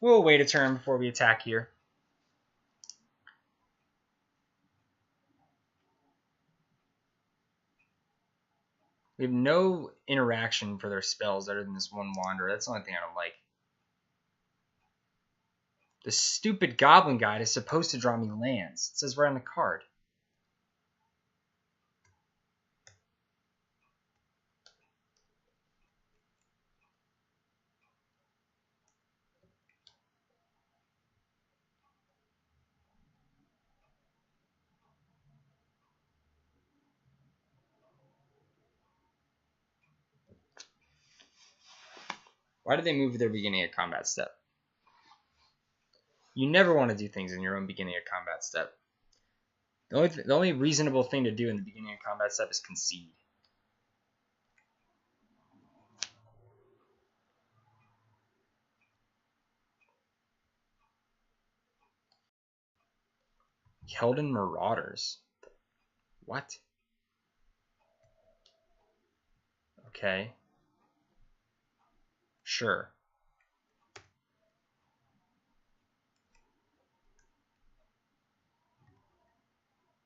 We'll wait a turn before we attack here. We have no interaction for their spells other than this one Wanderer. That's the only thing I don't like. The stupid Goblin Guide is supposed to draw me lands. It says right on the card. Why did they move their beginning of combat step? You never want to do things in your own beginning of combat step. The only reasonable thing to do in the beginning of combat step is concede. Keldon Marauders. What? Okay. Sure.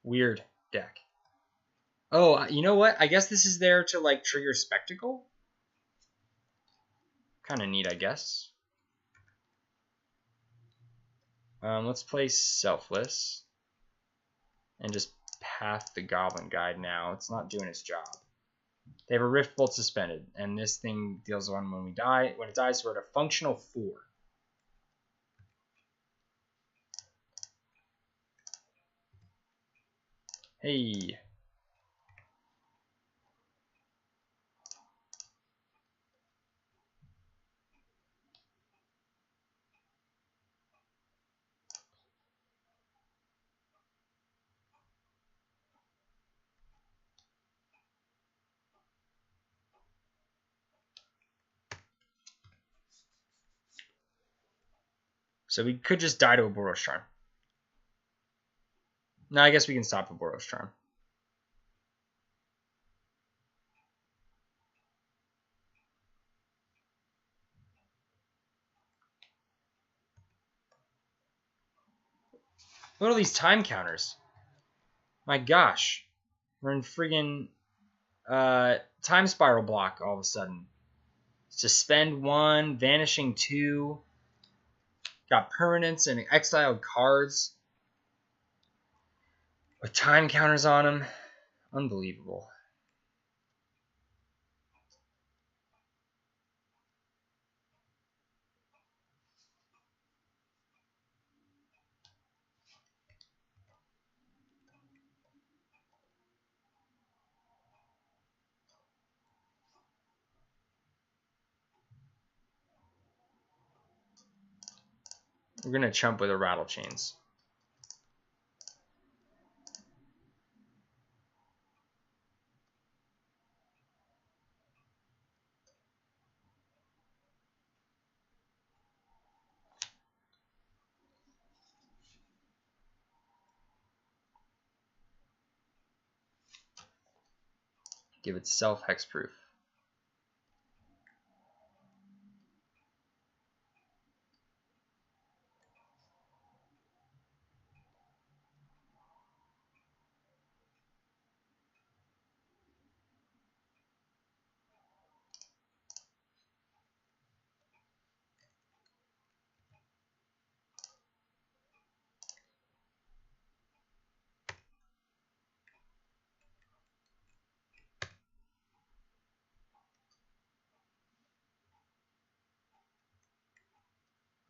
Weird deck. Oh, you know what? I guess this is there to, like, trigger Spectacle? Kind of neat, I guess. Let's play Selfless. And just path the Goblin Guide now. It's not doing its job. They have a Rift Bolt suspended, and this thing deals one when we die. When it dies, we're at a functional 4. Hey. So we could just die to a Boros Charm. No, I guess we can stop a Boros Charm. What are these time counters? My gosh. We're in friggin' time spiral block all of a sudden. Suspend 1, vanishing 2. Got permanents and exiled cards with time counters on them. Unbelievable. We're going to chump with a Rattlechains. Give itself hexproof.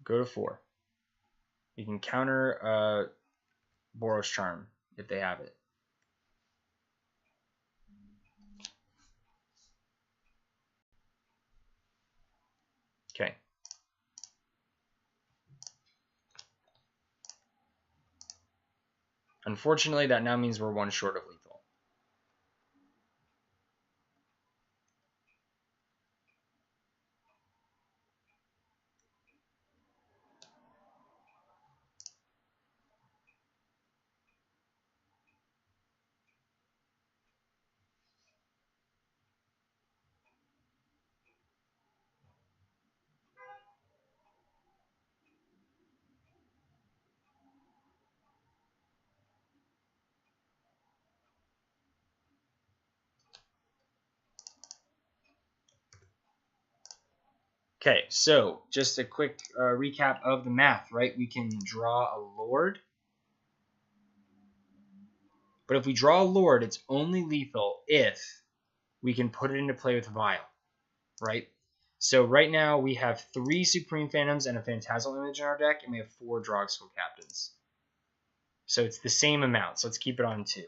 Go to 4. You can counter Boros Charm if they have it. Okay. Unfortunately, that now means we're 1 short of lethal. Okay, so just a quick recap of the math, right? We can draw a Lord. But if we draw a Lord, it's only lethal if we can put it into play with Vial, right? So right now we have 3 Supreme Phantoms and a Phantasmal Image in our deck, and we have 4 Drogskol Captains. So it's the same amount, so let's keep it on 2.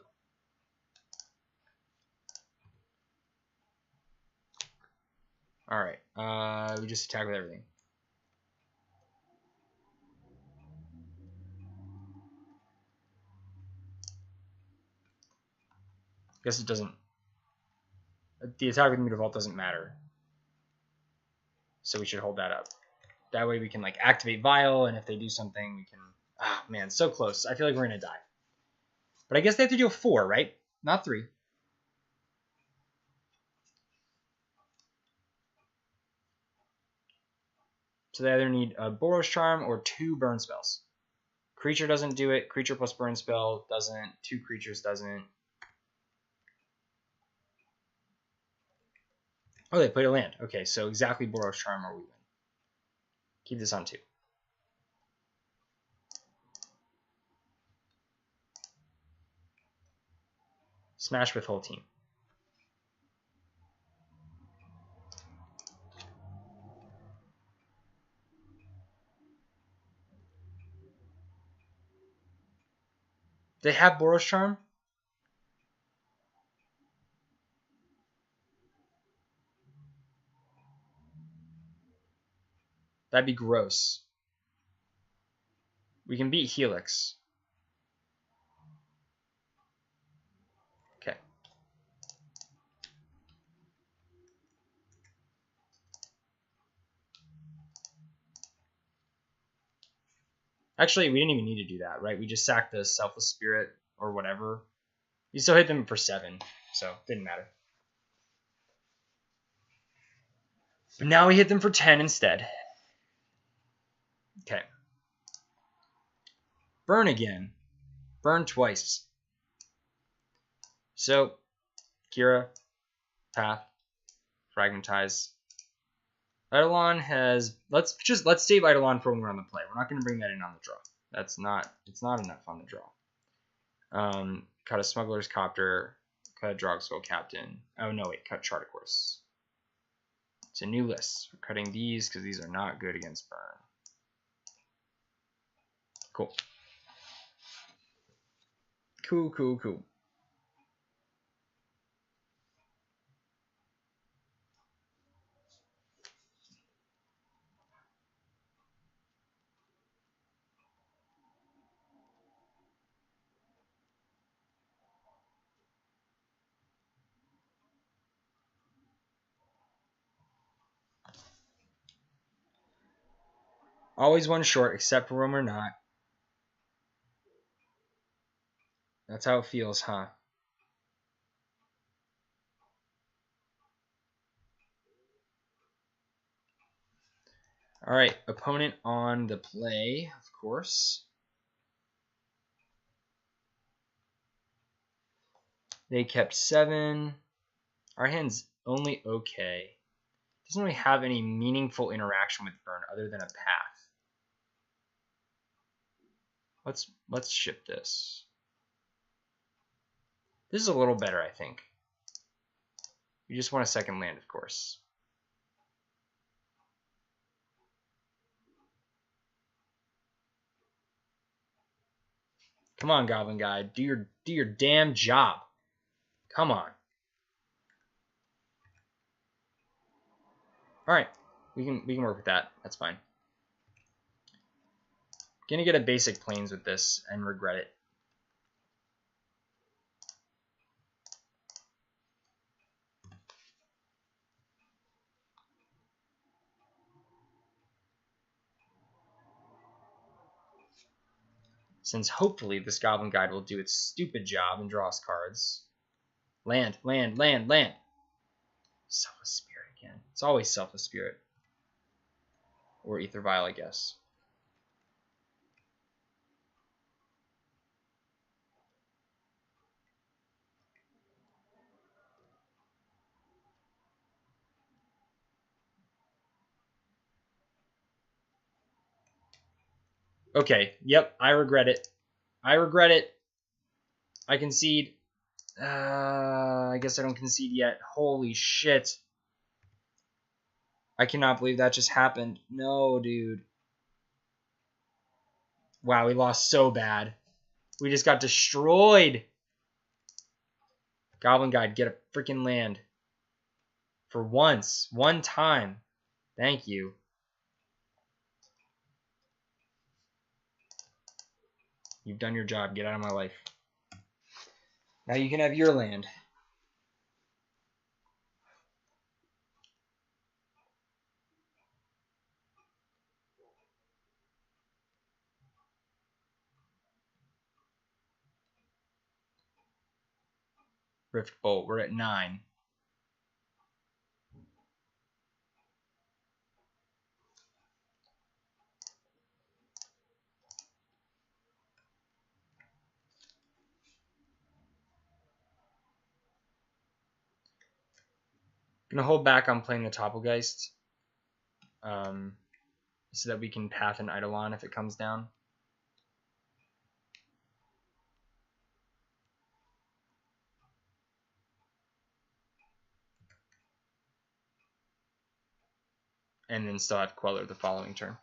Alright, we just attack with everything. Guess it doesn't... The attack with Mutavault doesn't matter. So we should hold that up. That way we can like activate Vial, and if they do something, we can... Ah, man, so close. I feel like we're going to die. But I guess they have to deal 4, right? Not 3. So they either need a Boros Charm or 2 burn spells. Creature doesn't do it. Creature plus burn spell doesn't. 2 creatures doesn't. Oh, they played a land. Okay, so exactly Boros Charm or we win. Keep this on 2. Smash with whole team. They have Boros Charm? That'd be gross. We can beat Helix. Okay. Actually, we didn't even need to do that, right? We just sacked the Selfless Spirit or whatever. We still hit them for 7, so didn't matter. But now we hit them for 10 instead. Okay. Burn again. Burn twice. So, Kira, Path, Fragmentize. Eidolon has... Let's save Eidolon for when we're on the play. We're not going to bring that in on the draw. It's not enough on the draw. Cut a Smuggler's Copter. Cut a Drogskol Captain. Oh, no, wait. Cut Chart Course. It's a new list. We're cutting these because these are not good against burn. Cool. Cool. Always one short, except for when we're not. That's how it feels, huh? Alright, opponent on the play, of course. They kept 7. Our hand's only okay. Doesn't really have any meaningful interaction with burn other than a path. Let's ship this. This is a little better, I think. We just want a second land, of course. Come on, Goblin Guy. Do your damn job. Come on. Alright. We can work with that. That's fine. Gonna get a basic planes with this and regret it. Since hopefully this Goblin Guide will do its stupid job and draw us cards. Land. Selfless Spirit again. It's always Selfless Spirit. Or Aether Vial, I guess. Okay, yep, I regret it. I regret it. I concede. I guess I don't concede yet. Holy shit. I cannot believe that just happened. No, dude. Wow, we lost so bad. We just got destroyed. Goblin Guide, get a freaking land. For once. One time. Thank you. You've done your job. Get out of my life. Now you can have your land. Rift Bolt. We're at 9. Gonna hold back on playing the Topplegeist. So that we can path an Eidolon if it comes down. And then still have Queller the following turn.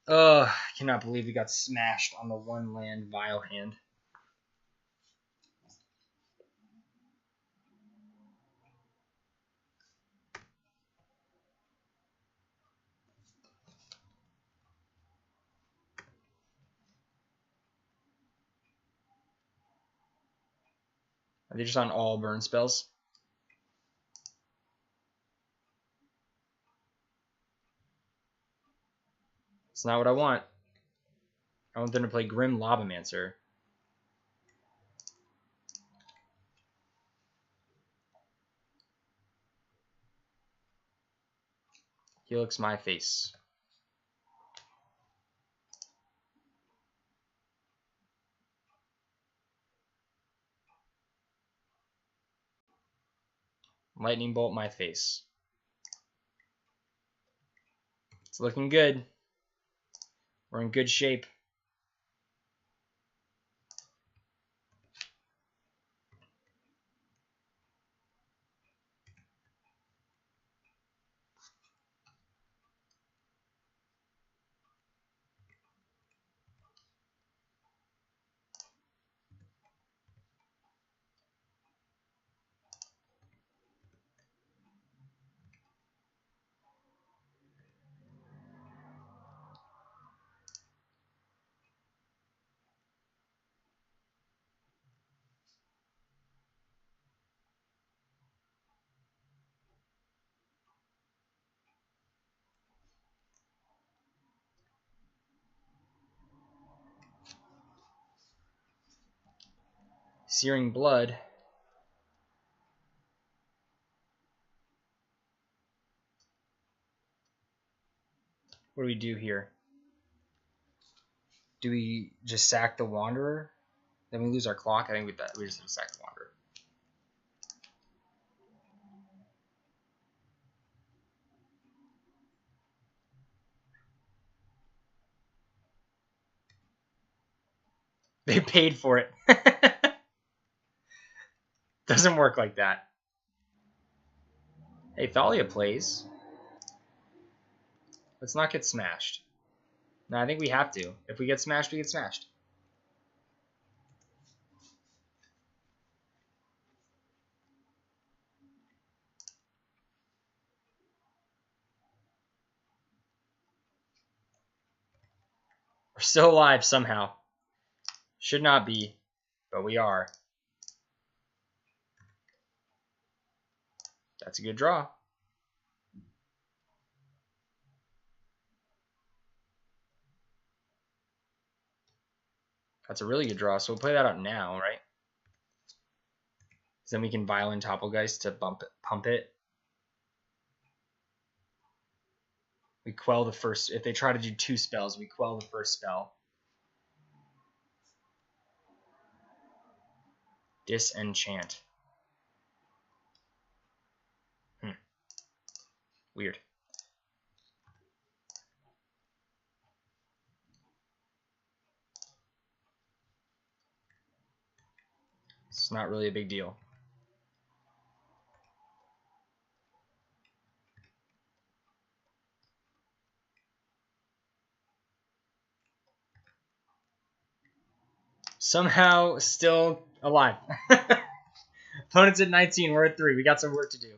Ugh, I cannot believe we got smashed on the 1-land Vial hand. Are they just on all burn spells? It's not what I want. I want them to play Grim Lobomancer. Helix my face. Lightning Bolt my face. It's looking good. We're in good shape. Searing Blood. What do we do here? Do we just sack the Wanderer? Then we lose our clock? I think we just sack the Wanderer. They paid for it. Doesn't work like that. Hey, Thalia plays. Let's not get smashed. No, I think we have to. If we get smashed, we get smashed. We're still alive somehow. Should not be, but we are. That's a good draw. That's a really good draw, so we'll play that out now, right? So then we can Vial and Topplegeist to pump it. We quell the first. If they try to do 2 spells, we quell the first spell. Disenchant. Weird. It's not really a big deal. Somehow still alive. Opponent's at 19, we're at 3. We got some work to do.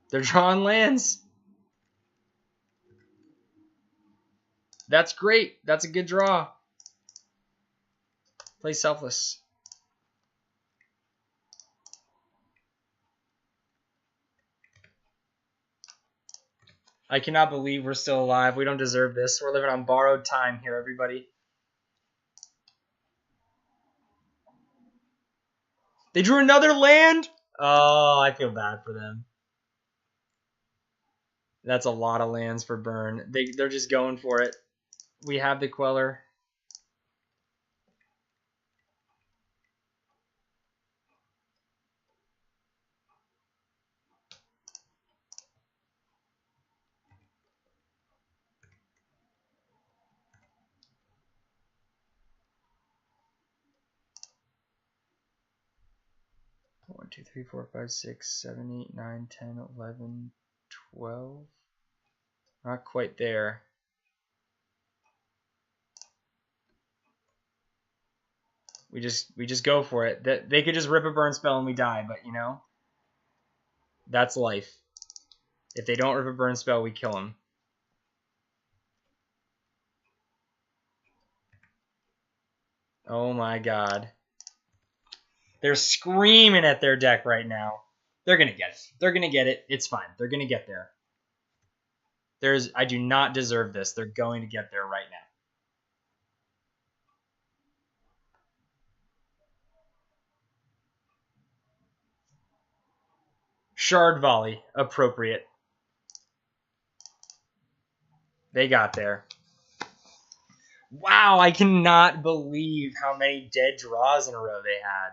They're drawing lands. That's great. That's a good draw. Play Selfless. I cannot believe we're still alive. We don't deserve this. We're living on borrowed time here, everybody. They drew another land? Oh, I feel bad for them. That's a lot of lands for burn. They're just going for it. We have the Queller. One, 2, 3, 4, 5, 6, 7, 8, 9, 10, 11, 12. Not quite there. We just go for it. That they could just rip a burn spell and we die, but you know, that's life. If they don't rip a burn spell, we kill them. Oh my god. They're screaming at their deck right now. They're gonna get it. They're gonna get it. It's fine. They're gonna get there. I do not deserve this. They're going to get there right now. Shard Volley. Appropriate. They got there. Wow, I cannot believe how many dead draws in a row they had.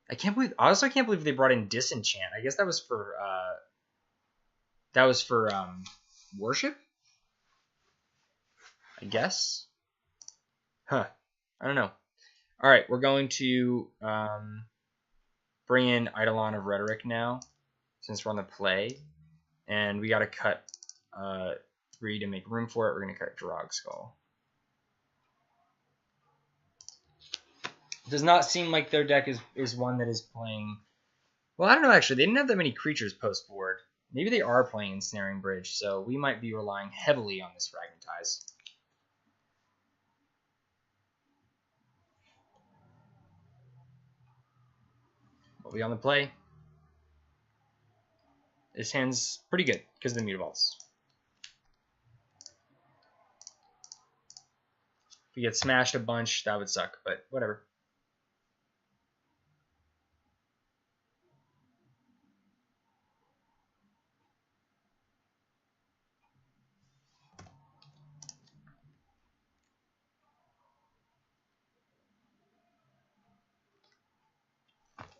I can't believe. Honestly, I can't believe they brought in Disenchant. I guess that was for worship. I guess. Huh. I don't know. All right, we're going to bring in Eidolon of Rhetoric now, since we're on the play, and we got to cut 3 to make room for it. We're going to cut Drogskol. Does not seem like their deck is one that is playing. Well, I don't know, actually. They didn't have that many creatures post-board. Maybe they are playing Ensnaring Bridge, so we might be relying heavily on this Fragmentize. What we on the play? This hand's pretty good because of the Mutavaults. If we get smashed a bunch, that would suck, but whatever.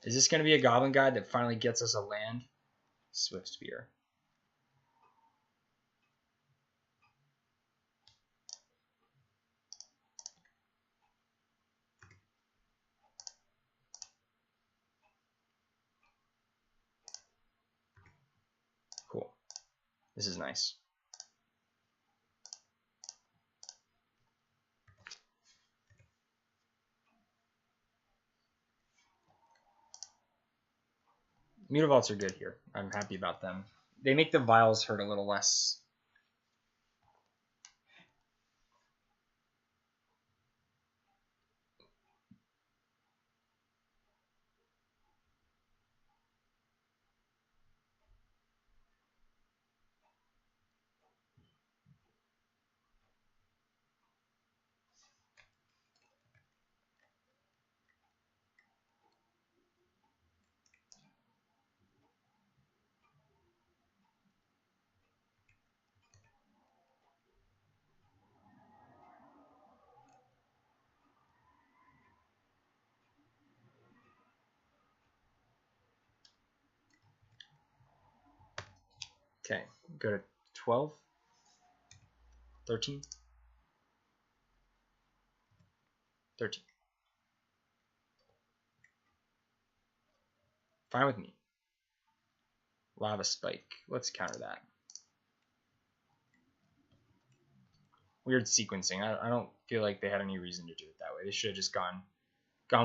Is this going to be a Goblin Guide that finally gets us a land? Swift Spear. Cool. This is nice. Mutavaults are good here. I'm happy about them. They make the vials hurt a little less. Okay, go to 12, 13, 13. Fine with me. Lava Spike. Let's counter that. Weird sequencing. I don't feel like they had any reason to do it that way. They should have just gone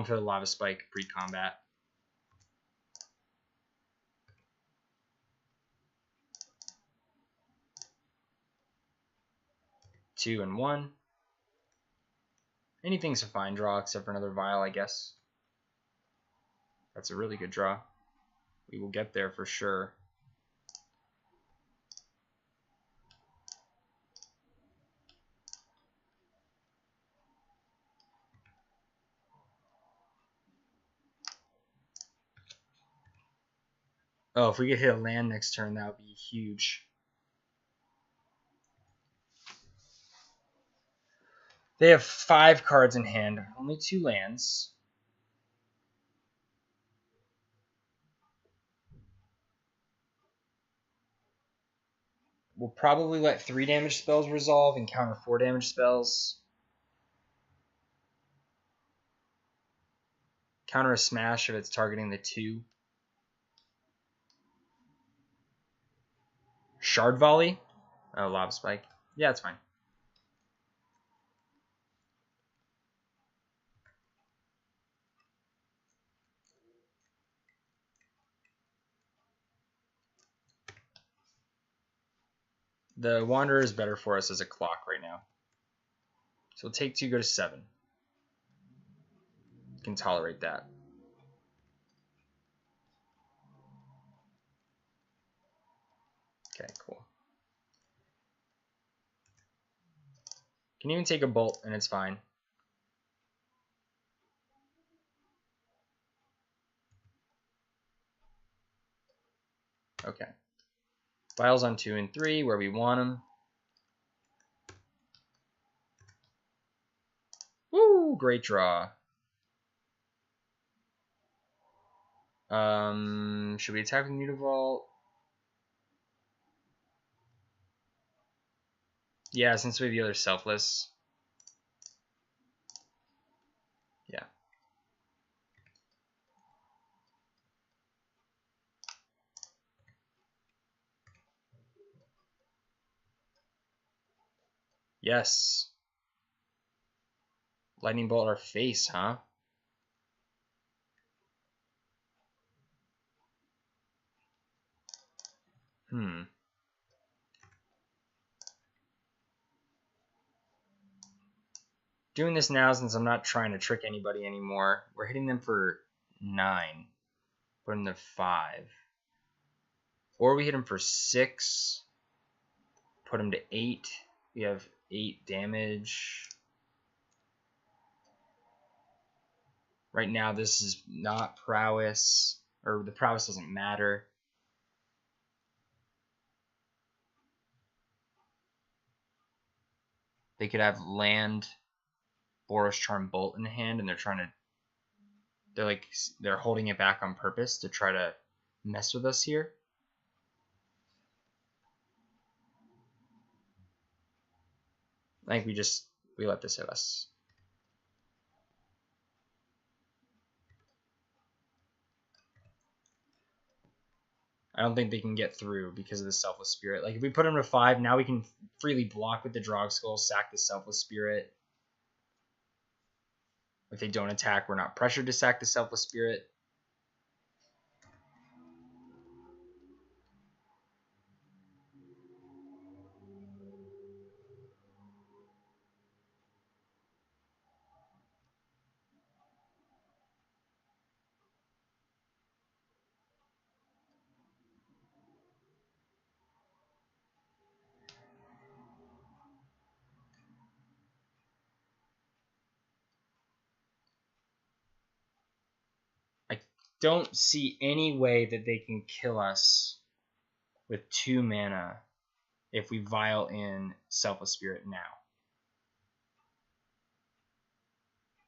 for the Lava Spike pre-combat. Two and one. Anything's a fine draw except for another Vial, I guess. That's a really good draw. We will get there for sure. Oh, if we could hit a land next turn, that would be huge. They have 5 cards in hand, only 2 lands. We'll probably let 3 damage spells resolve and counter 4 damage spells. Counter a smash if it's targeting the 2. Shard Volley? Oh, Lava Spike. Yeah, it's fine. The Wanderer is better for us as a clock right now. So we'll take 2, go to 7. Can tolerate that. Okay, cool. Can even take a bolt and it's fine. Okay. Vials on 2 and 3 where we want them. Woo! Great draw. Should we attack with Mutavault? Yeah, since we have the other Selfless. Yeah. Yes. Lightning Bolt our face, huh? Doing this now since I'm not trying to trick anybody anymore. We're hitting them for 9. Put them to 5. Or we hit them for 6. Put them to 8. We have 8 damage. Right now this is not prowess. Or the prowess doesn't matter. They could have land, Boros Charm Bolt in hand, and they're holding it back on purpose to try to mess with us here. I think we let this hit us. I don't think they can get through because of the Selfless Spirit. Like if we put them to 5, now we can freely block with the Drogskol, sack the Selfless Spirit. If they don't attack, we're not pressured to sack the Selfless Spirit. I don't see any way that they can kill us with 2 mana if we Vial in Selfless Spirit now.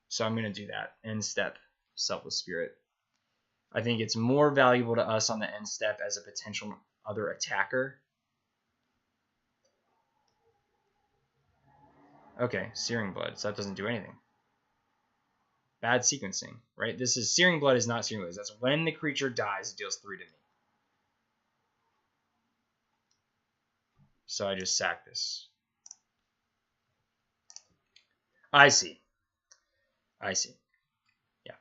So I'm going to do that. End step, Selfless Spirit. I think it's more valuable to us on the end step as a potential other attacker Okay, Searing Blood, so that doesn't do anything. Bad sequencing, right? This is Searing Blood is not Searing Blood. That's when the creature dies, it deals 3 to me. So I just sack this. I see. I see. Yeah.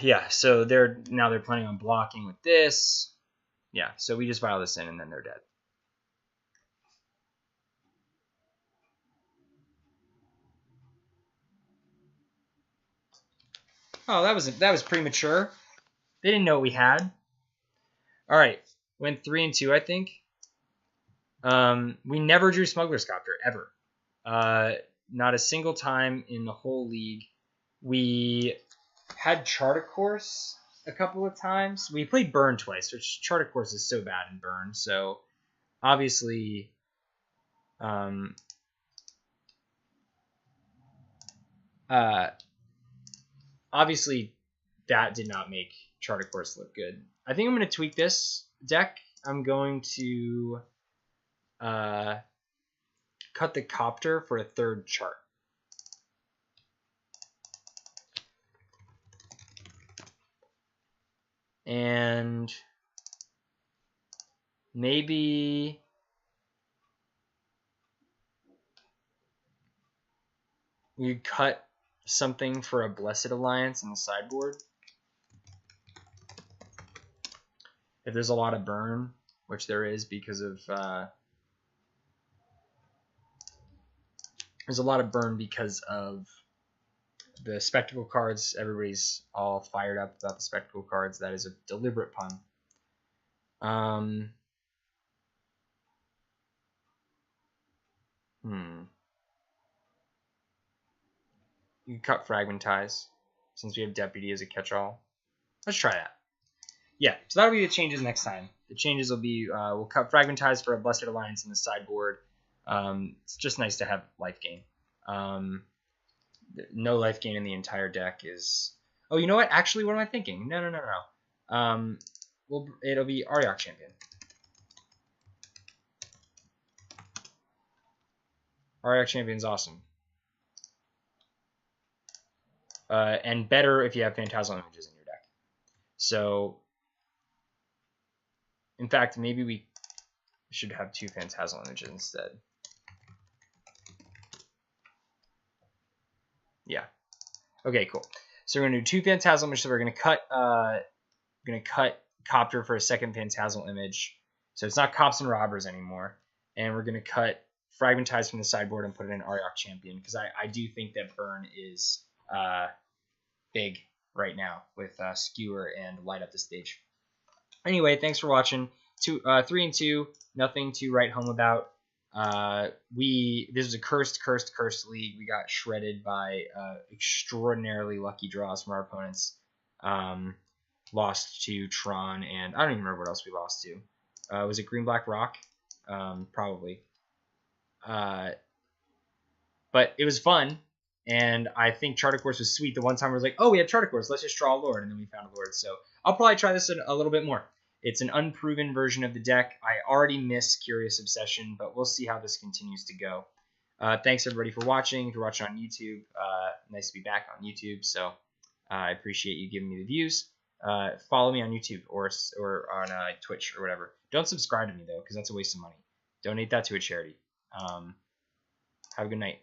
Yeah, so they're planning on blocking with this. Yeah, so we just vial this in and then they're dead. Oh, that was premature. They didn't know what we had. All right, went 3 and 2, I think. We never drew Smuggler's Copter ever. Not a single time in the whole league. We had Charter Course a couple of times. We played Burn twice, which Charter Course is so bad in Burn. So obviously, obviously that did not make Charter Course look good. I think I'm going to tweak this deck. I'm going to cut the Copter for a 3rd chart. And maybe you cut something for a Blessed Alliance in the sideboard. If there's a lot of burn, which there is because of there's a lot of burn because of the spectacle cards. Everybody's all fired up about the spectacle cards. That is a deliberate pun. You can cut Fragmentize since we have Deputy as a catch-all. Let's try that. Yeah, so that'll be the changes next time. The changes will be we'll cut Fragmentize for a Blessed Alliance in the sideboard. It's just nice to have life gain. No life gain in the entire deck is... Oh, you know what? Actually, what am I thinking? No. It'll be Aryok Champion. Aryok Champion's awesome. And better if you have Phantasmal Images in your deck. So, in fact, maybe we should have 2 Phantasmal Images instead. Yeah. Okay, cool. So we're gonna do 2 Phantasmal Images. So we're gonna cut Copter for a 2nd Phantasmal Image. So it's not Cops and Robbers anymore. And we're gonna cut Fragmentize from the sideboard and put it in Aryok Champion because I do think that burn is big right now with Skewer and Light Up the Stage. Anyway, thanks for watching. 3 and 2, nothing to write home about. This was a cursed league. We got shredded by extraordinarily lucky draws from our opponents. Lost to Tron, and I don't even remember what else we lost to. Was it Green Black Rock? Probably. But it was fun, and I think Charter Course was sweet. The one time I was like, oh, we have Charter Course, let's just draw a Lord, and then we found a Lord. So I'll probably try this a little bit more. It's an unproven version of the deck. I already miss Curious Obsession, but we'll see how this continues to go. Thanks, everybody, for watching. If you're watching on YouTube, nice to be back on YouTube, so I appreciate you giving me the views. Follow me on YouTube or on Twitch or whatever. Don't subscribe to me, though, because that's a waste of money. Donate that to a charity. Have a good night.